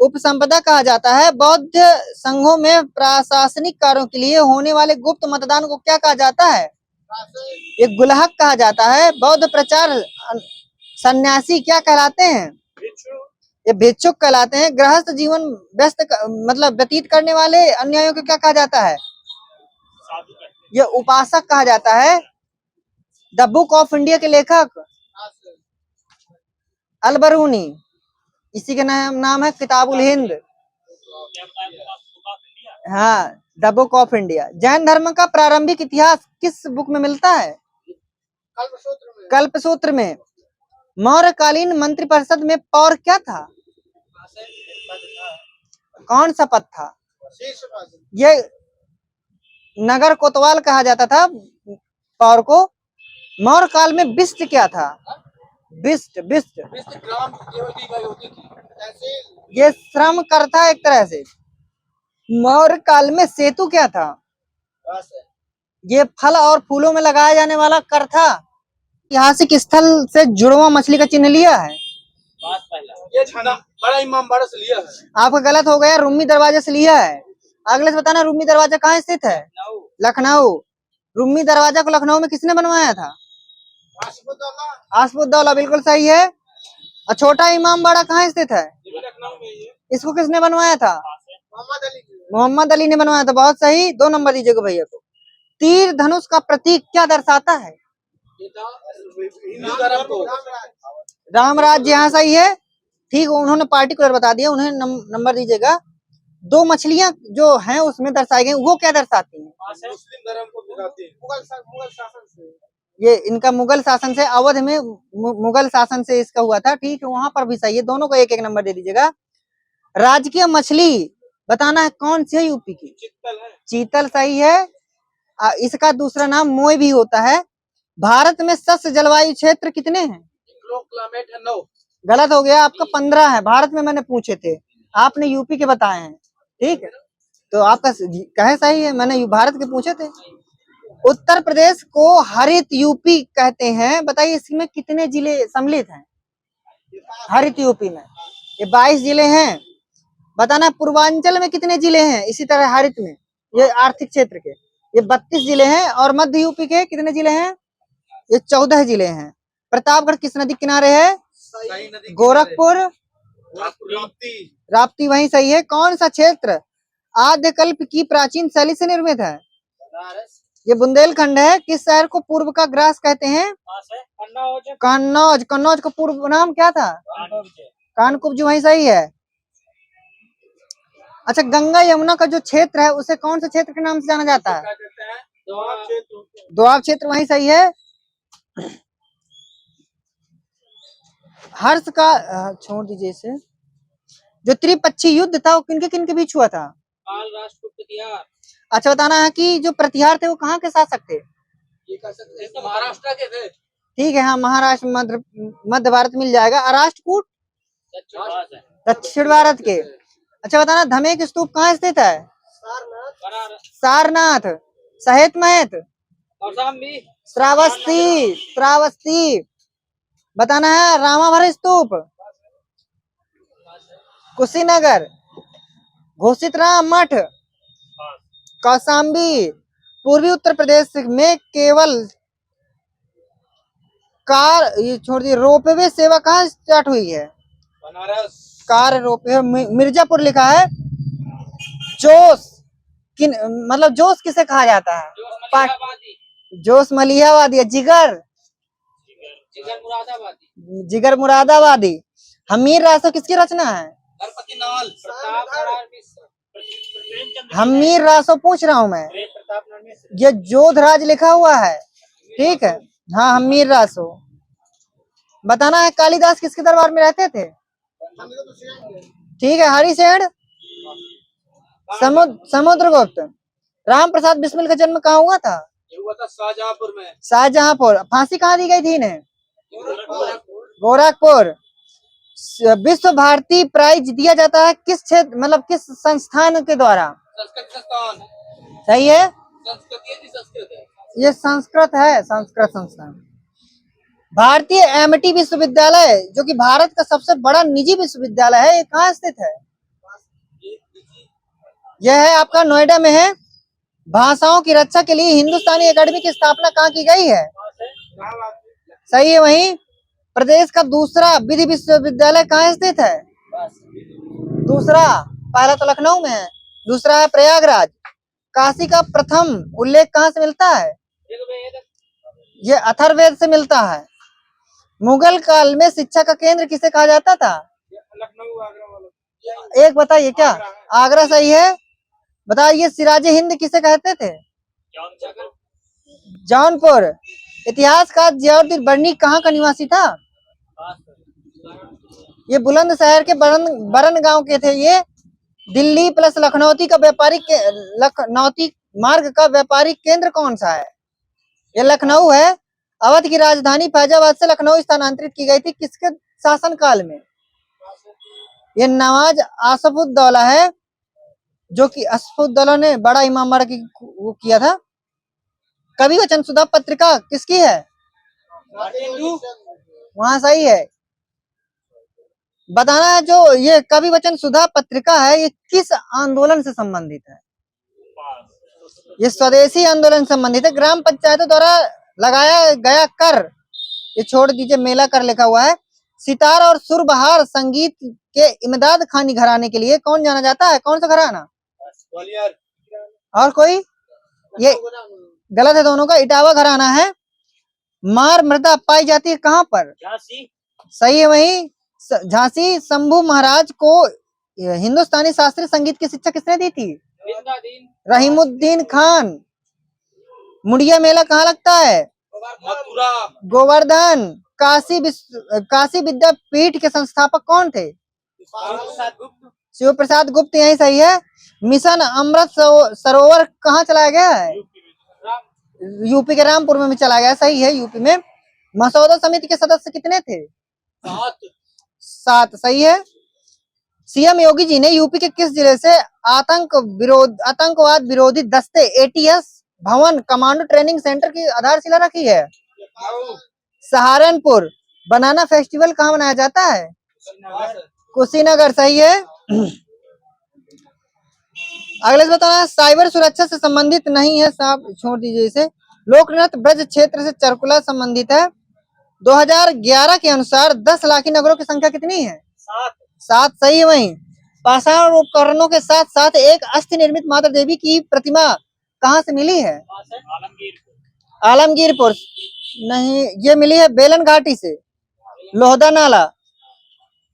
उपसंपदा कहा जाता है। बौद्ध संघों में प्रशासनिक कार्यों के लिए होने वाले गुप्त मतदान को क्या कहा जाता है? ये गुल्हक कहा जाता है। बौद्ध प्रचार सन्यासी क्या कहलाते हैं? ये भिक्षुक कहलाते हैं। गृहस्थ जीवन व्यतीत करने वाले अन्यायियों को क्या कहा जाता है? ये उपासक कहा जाता है। द बुक ऑफ इंडिया के लेखक अल-बरूनी, इसी के नाम है किताबुल हिंद। हाँ, the book of India. Jain धर्म का प्रारंभिक इतिहास किस बुक में मिलता है? कल्पसूत्र में। मौर्यकालीन मंत्रिपरिषद में पौर क्या था? कौन सा पद था? ये नगर कोतवाल कहा जाता था पौर को। मौर्य काल में बिस्ट क्या था? बिस्ट ये श्रम करता एक तरह से। मौर्य काल में सेतु क्या था? ये फल और फूलों में लगाया जाने वाला कर था। ऐतिहासिक स्थल से जुड़वा मछली का चिन्ह लिया है। ये बड़ा इमामबाड़ा से लिया है। आपका गलत हो गया, रूमी दरवाजे से लिया है। अगले से बताना रूमी दरवाजा कहाँ स्थित है? लखनऊ। रूमी दरवाजा को लखनऊ में किसने बनवाया था? आसफुद्दौला बिल्कुल सही है। और छोटा इमामबाड़ा कहाँ स्थित है? इसको किसने बनवाया था? मोहम्मद अली ने बनवाया था। बहुत सही, 2 नंबर दीजिएगा भैया को। तीर धनुष का प्रतीक क्या दर्शाता है? हिंदू धर्म को राम राज्य, यहाँ सही है। ठीक, उन्होंने पार्टिकुलर बता दिया, उन्हें नंबर दीजिएगा। 2 मछलियां जो हैं उसमें दर्शाई गई, वो क्या दर्शाती हैं? मुस्लिम धर्म को दिखाते हैं। मुगल शासन से ये इनका मुगल शासन से, अवध में मुगल शासन से इसका हुआ था। ठीक है, वहां पर भी सही है। दोनों को 1-1 नंबर दे दीजिएगा। राजकीय मछली बताना है कौन सी है यूपी की? चित्तल है। चीतल सही है। इसका दूसरा नाम मोय भी होता है। भारत में सस्य जलवायु क्षेत्र कितने हैं? क्लाइमेट है 9। गलत हो गया आपका, 15 है। भारत में मैंने पूछे थे, आपने यूपी के बताए हैं। ठीक है, तो आपका कहे सही है, मैंने भारत के पूछे थे। उत्तर प्रदेश को हरित यूपी कहते हैं। बताइए इसमें कितने जिले सम्मिलित हैं हरित यूपी में? ये 22 जिले हैं। बताना पूर्वांचल में कितने जिले हैं इसी तरह हरित में, ये आर्थिक क्षेत्र के? ये 32 जिले हैं। और मध्य यूपी के कितने जिले हैं? ये 14 जिले हैं। प्रतापगढ़ किस नदी किनारे है? गोरखपुर, राप्ती वहीं सही है। कौन सा क्षेत्र आद्यकल्प की प्राचीन शैली से निर्मित है? ये बुंदेलखंड है। किस शहर को पूर्व का ग्रास कहते हैं? कन्नौज। कन्नौज का पूर्व नाम क्या था? कानकुब्ज, वहीं सही है। अच्छा, गंगा यमुना का जो क्षेत्र है उसे कौन से क्षेत्र के नाम से जाना जाता है? दोआब क्षेत्र, वहीं सही है। हर्ष का छोड़ दीजिए इसे। जो त्रिपक्षीय युद्ध था वो किनके किनके बीच हुआ था? अच्छा, बताना है कि जो प्रतिहार थे वो कहाँ के शासक थे? महाराष्ट्र के थे। ठीक है, हाँ, महाराष्ट्र, मध्य भारत मिल जाएगा। अराष्ट्रकूट दक्षिण भारत के। अच्छा, बताना धमेक स्तूप कहाँ स्थित है? सारनाथ। सहेत महत, श्रावस्ती। श्रावस्ती। बताना है रामाभर स्तूप, कुशीनगर। घोषित राम मठ, कौशाम्बी। पूर्वी उत्तर प्रदेश में केवल कार, ये छोड़ दिए, रोपवे सेवा कहाँ स्टार्ट हुई है? बनारस। कार रोपवे मिर्जापुर लिखा है। जोश मतलब जोश किसे कहा जाता है? जोश मलिहाबादी। जिगर, जिगर मुरादाबादी। हमीर रासो किसकी रचना है? हमीर रासो पूछ रहा हूं मैं। ये जोधराज लिखा हुआ है। ठीक है, हाँ, हमीर रासो। बताना है कालिदास किसके दरबार में रहते थे? ठीक है, हरिसेन। समुद्रगुप्त। राम प्रसाद बिस्मिल का जन्म कहाँ हुआ था? हुआ था शाहजहांपुर में। शाहजहांपुर। फांसी कहाँ दी गई थी इन्हें? गोरखपुर। विश्व भारती प्राइज दिया जाता है किस क्षेत्र, मतलब किस संस्थान के द्वारा? संस्कृत संस्थान। सही है, संस्कृत है। ये संस्कृत है, संस्कृत संस्थान। भारतीय एमटी विश्वविद्यालय जो कि भारत का सबसे बड़ा निजी विश्वविद्यालय है, ये कहाँ स्थित है? यह है आपका नोएडा में है। भाषाओं की रक्षा के लिए हिंदुस्तानी एकेडमी की स्थापना कहाँ की गई है? सही है, वहीं। प्रदेश का दूसरा विधि विश्वविद्यालय कहाँ स्थित है? दूसरा, पहला तो लखनऊ में है, दूसरा है प्रयागराज। काशी का प्रथम उल्लेख कहाँ से मिलता है? ये अथर्ववेद से मिलता है। मुगल काल में शिक्षा का केंद्र किसे कहा जाता था? एक बताइए क्या? आगरा सही है। बताइए सिराजे हिंद किसे कहते थे? जौनपुर। इतिहास का जियाउद्दीन बर्नी कहाँ का निवासी था? ये बुलंदशहर के बरन गांव के थे। ये दिल्ली प्लस लखनौती का व्यापारिक लखनौती मार्ग का व्यापारिक केंद्र कौन सा है? ये लखनऊ है। अवध की राजधानी फैजाबाद से लखनऊ स्थानांतरित की गई थी किसके शासन काल में? ये नवाज आसफुद्दौला है, जो कि आसफुद्दौला ने बड़ा इमामबाड़ा की वो किया था। कवि वचन सुधा पत्रिका किसकी है? वहां सही है। बताना है जो ये कवि वचन सुधा पत्रिका है ये किस आंदोलन से संबंधित है? ये स्वदेशी आंदोलन से संबंधित है। ग्राम पंचायतों द्वारा लगाया गया कर ये छोड़ दीजिए, मेला कर लिखा हुआ है। सितार और सुरबहार संगीत के इमदाद खानी घराने के लिए कौन जाना जाता है? कौन सा घराना? ग्वालियर। और कोई? ये गलत है दोनों का, इटावा घराना है। मार मृदा पाई जाती है कहाँ पर? झांसी। सही है वही झांसी। शंभू महाराज को हिंदुस्तानी शास्त्रीय संगीत की शिक्षा किसने दी थी? रहीमुद्दीन खान। मुड़िया मेला कहाँ लगता है? मथुरा। गोवर्धन। काशी विद्यापीठ के संस्थापक कौन थे? शिव प्रसाद गुप्त, यही सही है। मिशन अमृत सरोवर कहाँ चलाया गया है? यूपी के रामपुर में भी चला गया, सही है, यूपी में। मसौदा समिति के सदस्य कितने थे? 7, सही है। सीएम योगी जी ने यूपी के किस जिले से आतंकवाद विरोधी दस्ते एटीएस भवन कमांडो ट्रेनिंग सेंटर की आधारशिला रखी है? सहारनपुर। बनाना फेस्टिवल कहाँ मनाया जाता है? कुशीनगर, सही है। अगले से बताना, साइबर सुरक्षा से संबंधित नहीं है साहब, छोड़ दीजिए इसे। लोकनृत्य ब्रज क्षेत्र से चरकुला संबंधित है। 2011 के अनुसार 10 लाखी नगरों की संख्या कितनी है? 7, सही है वही। पाषाण उपकरणों के साथ साथ एक अस्थि निर्मित माता देवी की प्रतिमा कहाँ से मिली है? आलमगीरपुर नहीं, ये मिली है बेलन घाटी से, लोहदा नाला।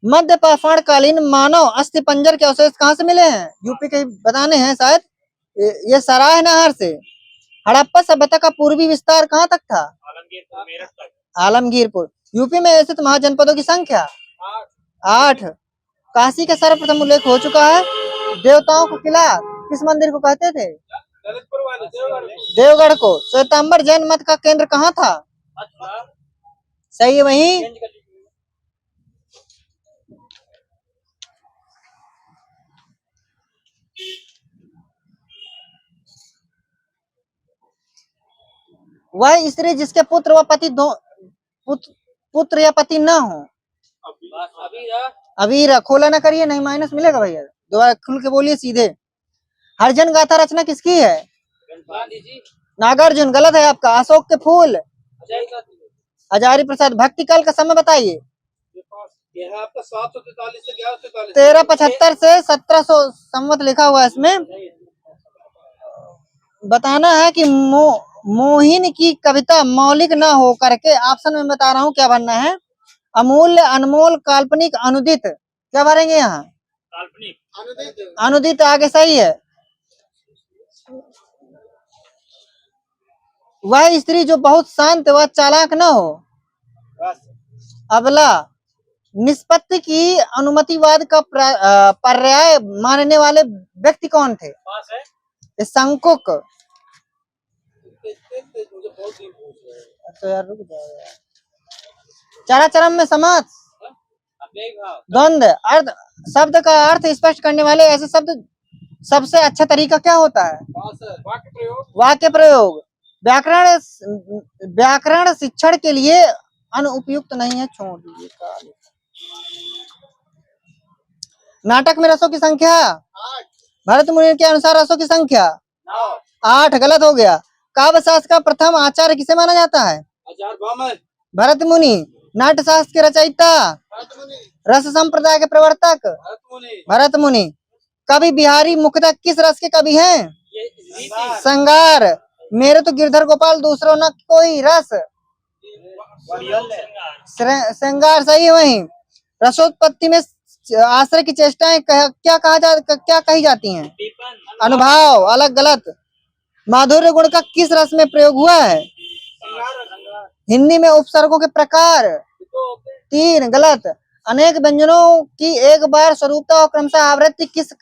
मध्य पाषाण कालीन मानव अस्थि पंजर के अवशेष कहाँ से मिले हैं? यूपी के बताने हैं शायद। ये सराय नहर से। हड़प्पा सभ्यता का पूर्वी विस्तार कहाँ तक था? आलमगीरपुर। यूपी में स्थित महाजनपदों की संख्या 8। काशी का सर्वप्रथम उल्लेख हो चुका है। देवताओं का किला किस मंदिर को कहते थे? देवगढ़ को। श्वेतांबर जैन मत का केंद्र कहाँ था? सही है वही। वह स्त्री जिसके पुत्र व पति पुत्र या पति न हो। अवीरा। खोला ना करिए, नहीं माइनस मिलेगा भैया, दोबारा खुल के बोलिए सीधे। हरिजन गाथा रचना किसकी है? नागार्जुन। गलत है आपका। अशोक के फूल? हजारी प्रसाद। भक्ति काल का समय बताइए। 1375 से 1700 संवत लिखा हुआ है इसमें। बताना है कि मोहिन की कविता मौलिक ना हो करके ऑप्शन में बता रहा हूँ क्या भरना है। अमूल्य, अनमोल, काल्पनिक, अनुदित। क्या भरेंगे यहाँ? काल्पनिक। अनुदित आगे सही है। वह स्त्री जो बहुत शांत व चालाक न हो। अबला। निष्पत्ति की अनुमतिवाद का पर्याय मानने वाले व्यक्ति कौन थे? शंकुक। तो यार रुक जाओ। चराचरम में समास, द्वंद्व, अर्थ, शब्द का अर्थ स्पष्ट करने वाले ऐसे शब्द सबसे अच्छा तरीका क्या होता है? वाक्य प्रयोग। व्याकरण शिक्षण के लिए अनुपयुक्त नहीं है, छोड़ दीजिए। नाटक में रसों की संख्या? भरत मुनि के अनुसार रसों की संख्या 8। गलत हो गया। काव्य शास्त्र का प्रथम आचार्य किसे माना जाता है? भरत मुनि। नाट्य शास्त्र के रचयिता? रस संप्रदाय के प्रवर्तक? भरत मुनि। कवि बिहारी मुख्यतः किस रस के कवि हैं? श्रृंगार। मेरे तो गिरधर गोपाल, दूसरों न कोई रस। श्रृंगार, सही है वही। रसोत्पत्ति में आश्रय की चेष्टाएं क्या कही जाती हैं? अनुभाव। अलग। गलत। माधुर्य गुण का किस रस में प्रयोग हुआ है? हिंदी में उपसर्गों के प्रकार? 3। गलत। अनेक व्यंजनों की एक बार स्वरूपता और क्रमशः आवृत्ति किस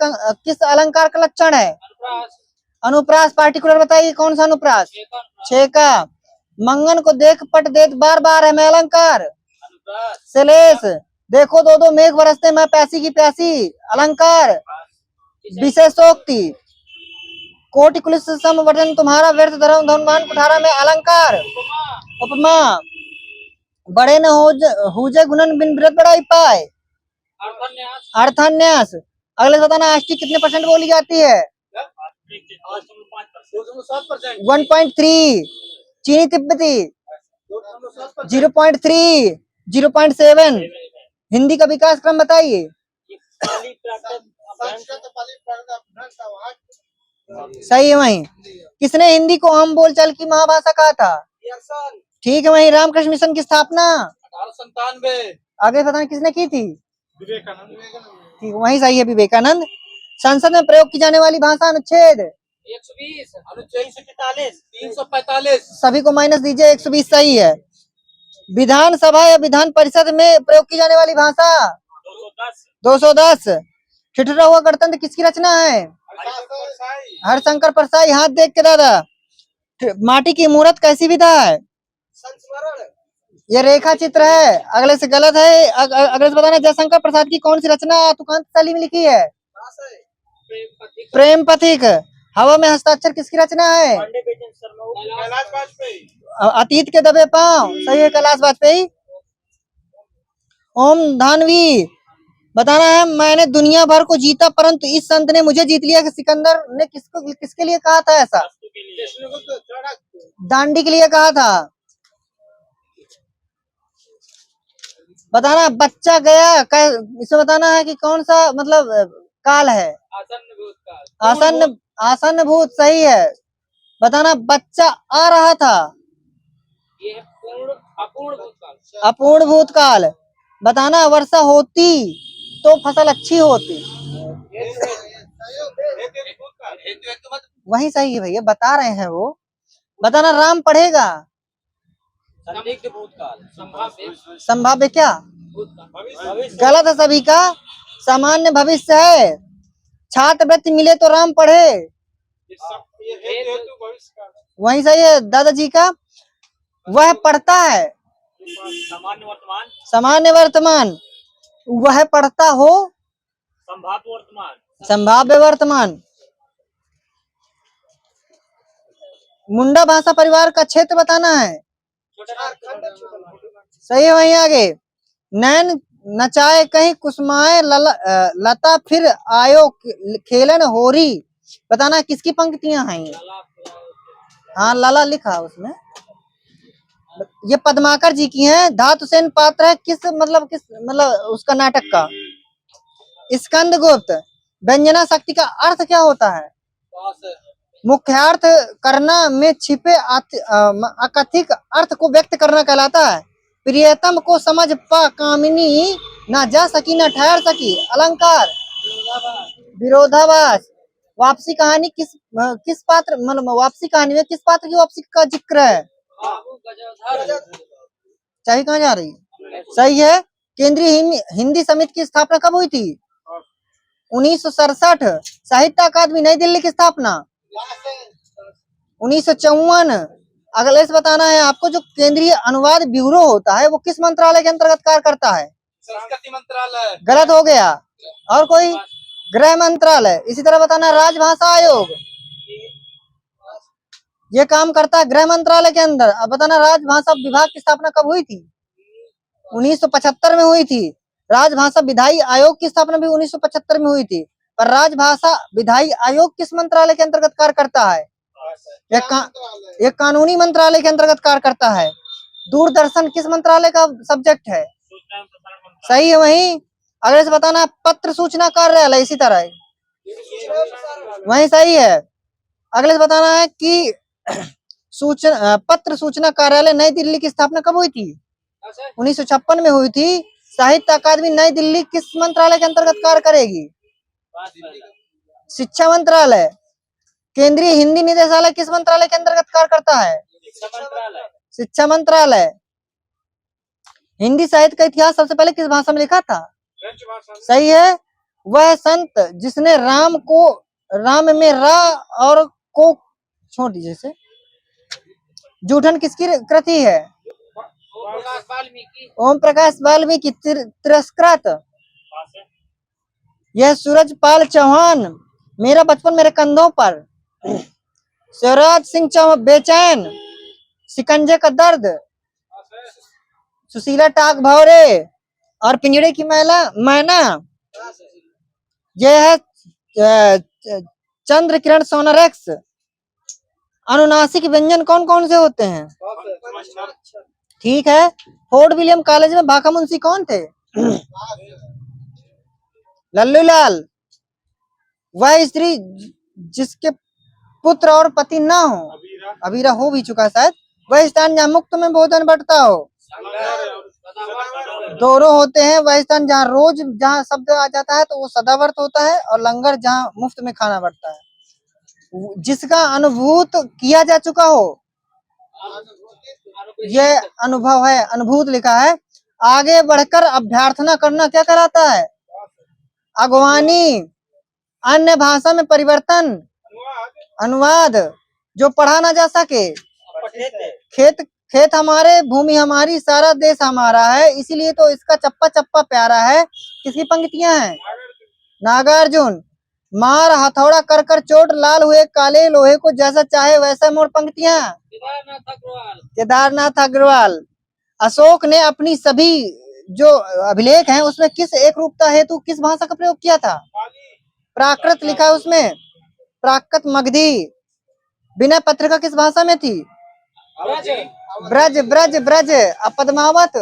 अलंकार का लक्षण है? अनुप्रास। पार्टिकुलर बताइए कौन सा अनुप्रास? 6 का। मंगन को देख पट देत बार बार है मैं अलंकार? श्लेष। देखो दो मेघ बरसते मैं प्यासी की प्यासी अलंकार? विशेषोक्ति। कोटि कुलिस सम वचन तुम्हारा व्यर्थ धर्म धनवान कुठारा में अलंकार? उपमा। बड़े न हुजे गुणन बिन विरत बड़ाई पाए? अर्थान्यास। अगले बताना, आष्टी कितने % बोली जाती है? 1.3। चीनी तिब्बती 0.3, 0.7। हिंदी का विकास क्रम बताइए। सही है वहीं। किसने हिंदी को आम बोलचाल की महाभाषा कहा था? ठीक है वहीं। रामकृष्ण मिशन की स्थापना 1897। आगे बताना किसने की थी? विवेकानंद। ठीक वहीं सही है, विवेकानंद। संसद में प्रयोग की जाने वाली भाषा अनुच्छेद 120, अनुच्छेद 345। सभी को माइनस दीजिए, 120 सही है। विधानसभा या विधान परिषद में प्रयोग की जाने वाली भाषा 210। ठिठुरा हुआ गणतंत्र किसकी रचना है? हरिशंकर परसाई। हाथ देख के दादा। माटी की मूर्त कैसी विधा है? ये रेखा चित्र है। अगले से गलत है। अगले से बताना जयशंकर प्रसाद की कौन सी रचना तुकांत शैली में लिखी है? प्रेम पथिक। हवा में हस्ताक्षर किसकी रचना है? अतीत के दबे पांव। सही है, कैलाश वाजपेयी। ओम धानवी। बताना है मैंने दुनिया भर को जीता परंतु इस संत ने मुझे जीत लिया कि सिकंदर ने किसके लिए कहा था ऐसा? दांडी के लिए कहा था। बताना बच्चा गया, इसमें बताना है कि कौन सा मतलब काल है? आसन्न भूत। सही है। बताना बच्चा आ रहा था। अपूर्ण भूतकाल। बताना वर्षा होती तो फसल अच्छी होती। वही सही है भैया, बता रहे हैं वो। बताना राम पढ़ेगा। संभाव्य क्या? गलत है सभी का। सामान्य भविष्य है। छात्रवृत्ति मिले तो राम पढ़े। वही सही है दादाजी का। वह पढ़ता है। सामान्य वर्तमान। वह पढ़ता हो। संभाव्य वर्तमान। मुंडा भाषा परिवार का क्षेत्र बताना है। सही है वहीं आगे। नैन नचाए कहीं कुसुमाए लता फिर आयो खेलन होरी। बताना किसकी पंक्तियां हैं ये? हाँ लला लिखा उसमें। ये पद्माकर जी की हैं। धातु सेन पात्र है किस मतलब उसका नाटक का? स्कंद गुप्त। व्यंजना शक्ति का अर्थ क्या होता है? मुख्यार्थ करना में छिपे अकथित अर्थ को व्यक्त करना कहलाता है। प्रियतम को समझ पा कामिनी ना जा सकी ना ठहर सकी। अलंकार विरोधाभास। वापसी कहानी किस पात्र मतलब वापसी कहानी में किस पात्र की वापसी का जिक्र है? चाहे कहाँ जा रही है? सही है। केंद्रीय हिंदी समिति की स्थापना कब हुई थी? 1967। साहित्य अकादमी नई दिल्ली की स्थापना 1954। अगले से बताना है आपको जो केंद्रीय अनुवाद ब्यूरो होता है वो किस मंत्रालय के अंतर्गत कार्य करता है? संस्कृति मंत्रालय। गलत हो गया। और कोई? गृह मंत्रालय। इसी तरह बताना राजभाषा आयोग ये काम करता है गृह मंत्रालय के अंदर। अब बताना राजभाषा विभाग की स्थापना कब हुई थी? 1975 में हुई थी। राजभाषा विधायी आयोग की स्थापना भी 1975 में हुई थी। पर राजभाषा विधायी आयोग किस मंत्रालय के अंतर्गत कार्य करता है? एक कानूनी मंत्रालय के अंतर्गत कार्य करता है। दूरदर्शन किस मंत्रालय का सब्जेक्ट है? सही है वहीं। अगले से बताना पत्र सूचना कार्यालय। इसी तरह वही सही है। अगले से बताना है कि पत्र सूचना कार्यालय नई दिल्ली की स्थापना कब हुई थी? 1956 में हुई थी। साहित्य अकादमी नई दिल्ली किस मंत्रालय के अंतर्गत कार्य करेगी? शिक्षा मंत्रालय। केंद्रीय हिंदी निदेशालय किस मंत्रालय के अंतर्गत कार्य करता है? शिक्षा मंत्रालय। हिंदी साहित्य का इतिहास सबसे पहले किस भाषा में लिखा था? सही है। वह संत जिसने राम में रा और को छोड़ दीजिए से। जूठन किसकी कृति है? ओम प्रकाश वाल्मीकि। तिरस्कृत। यह सूरजपाल चौहान। मेरा बचपन मेरे कंधों पर। शिवराज सिंह चौहान बेचैन। शिकंजे का दर्द। सुशीला टाक भौरे और पिंजड़े की मैना। यह है चंद्र किरण सोनारेक्स। अनुनासिक व्यंजन कौन कौन से होते हैं? ठीक है। फोर्ट विलियम कॉलेज में भाका मुंशी कौन थे? लल्लू लाल। वह स्त्री जिसके पुत्र और पति ना हो, अबीरा हो भी चुका शायद, वह स्थान जहाँ मुफ्त में भोजन बंटता हो। दोनों होते हैं। वह स्थान जहाँ रोज जहाँ शब्द आ जाता है तो वो सदावर्त होता है, और लंगर जहाँ मुफ्त में खाना बंटता है। जिसका अनुभूत किया जा चुका हो, यह अनुभव है। अनुभूत लिखा है। आगे बढ़कर अभ्यर्थना करना क्या कराता है? अगवानी। अन्य भाषा में परिवर्तन, अनुवाद। जो पढ़ा ना जा सके, खेत खेत हमारे, भूमि हमारी, सारा देश हमारा है, इसीलिए तो इसका चप्पा चप्पा प्यारा है। किसकी पंक्तियां हैं? नागार्जुन। मार हथौड़ा कर कर चोट, लाल हुए काले लोहे को, जैसा चाहे वैसा मोड़। पंक्तियां केदारनाथ अग्रवाल। अशोक ने अपनी सभी जो अभिलेख हैं उसमें किस एक रूपता हेतु किस भाषा का प्रयोग किया था? प्राकृत लिखा है उसमें, प्राकृत मगधी। विनय पत्रिका किस भाषा में थी? ब्रज ब्रज ब्रज। पद्मावत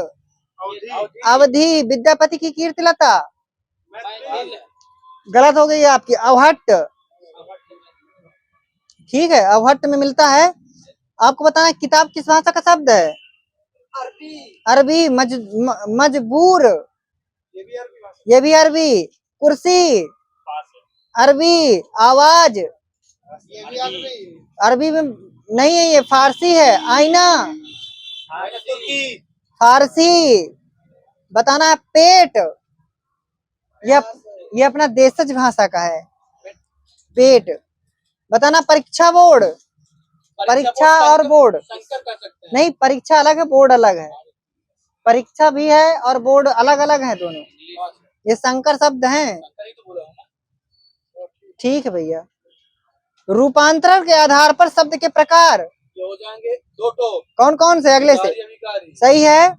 अवधि। विद्यापति की कीर्तिलता गलत हो गई आपकी, अवहट्ट। ठीक है, अवहट्ट में मिलता है। आपको बताना है किताब किस भाषा का शब्द है? अरबी। मजबूर, ये भी अरबी। कुर्सी अरबी। आवाज अरबी में नहीं है, ये फारसी है। आईना फारसी। बताना है पेट, ये अपना देशज भाषा का है, पेट। बताना परीक्षा बोर्ड। परीक्षा और बोर्ड नहीं, परीक्षा अलग है, बोर्ड अलग है। परीक्षा भी है और बोर्ड अलग अलग है दोनों, ये संकर शब्द हैं। ठीक है भैया। रूपांतरण के आधार पर शब्द के प्रकार हो जाएंगे दो टो। कौन कौन से? अगले से सही है।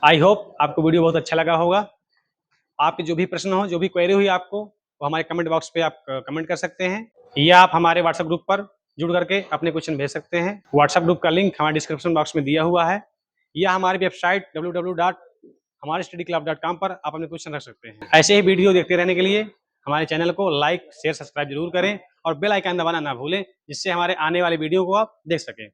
आई होप आपको वीडियो बहुत अच्छा लगा होगा। आपके जो भी प्रश्न हो, जो भी क्वेरी हुई आपको, वो हमारे कमेंट बॉक्स पे आप कमेंट कर सकते हैं, या आप हमारे व्हाट्सएप ग्रुप पर जुड़ करके अपने क्वेश्चन भेज सकते हैं। व्हाट्सएप ग्रुप का लिंक हमारे डिस्क्रिप्शन बॉक्स में दिया हुआ है, या हमारी वेबसाइट www.हमारेstudyclub.com पर आप अपने क्वेश्चन रख सकते हैं। ऐसे ही वीडियो देखते रहने के लिए हमारे चैनल को लाइक शेयर सब्सक्राइब जरूर करें, और बेल आइकन दबाना ना भूलें, जिससे हमारे आने वाले वीडियो को आप देख सकें।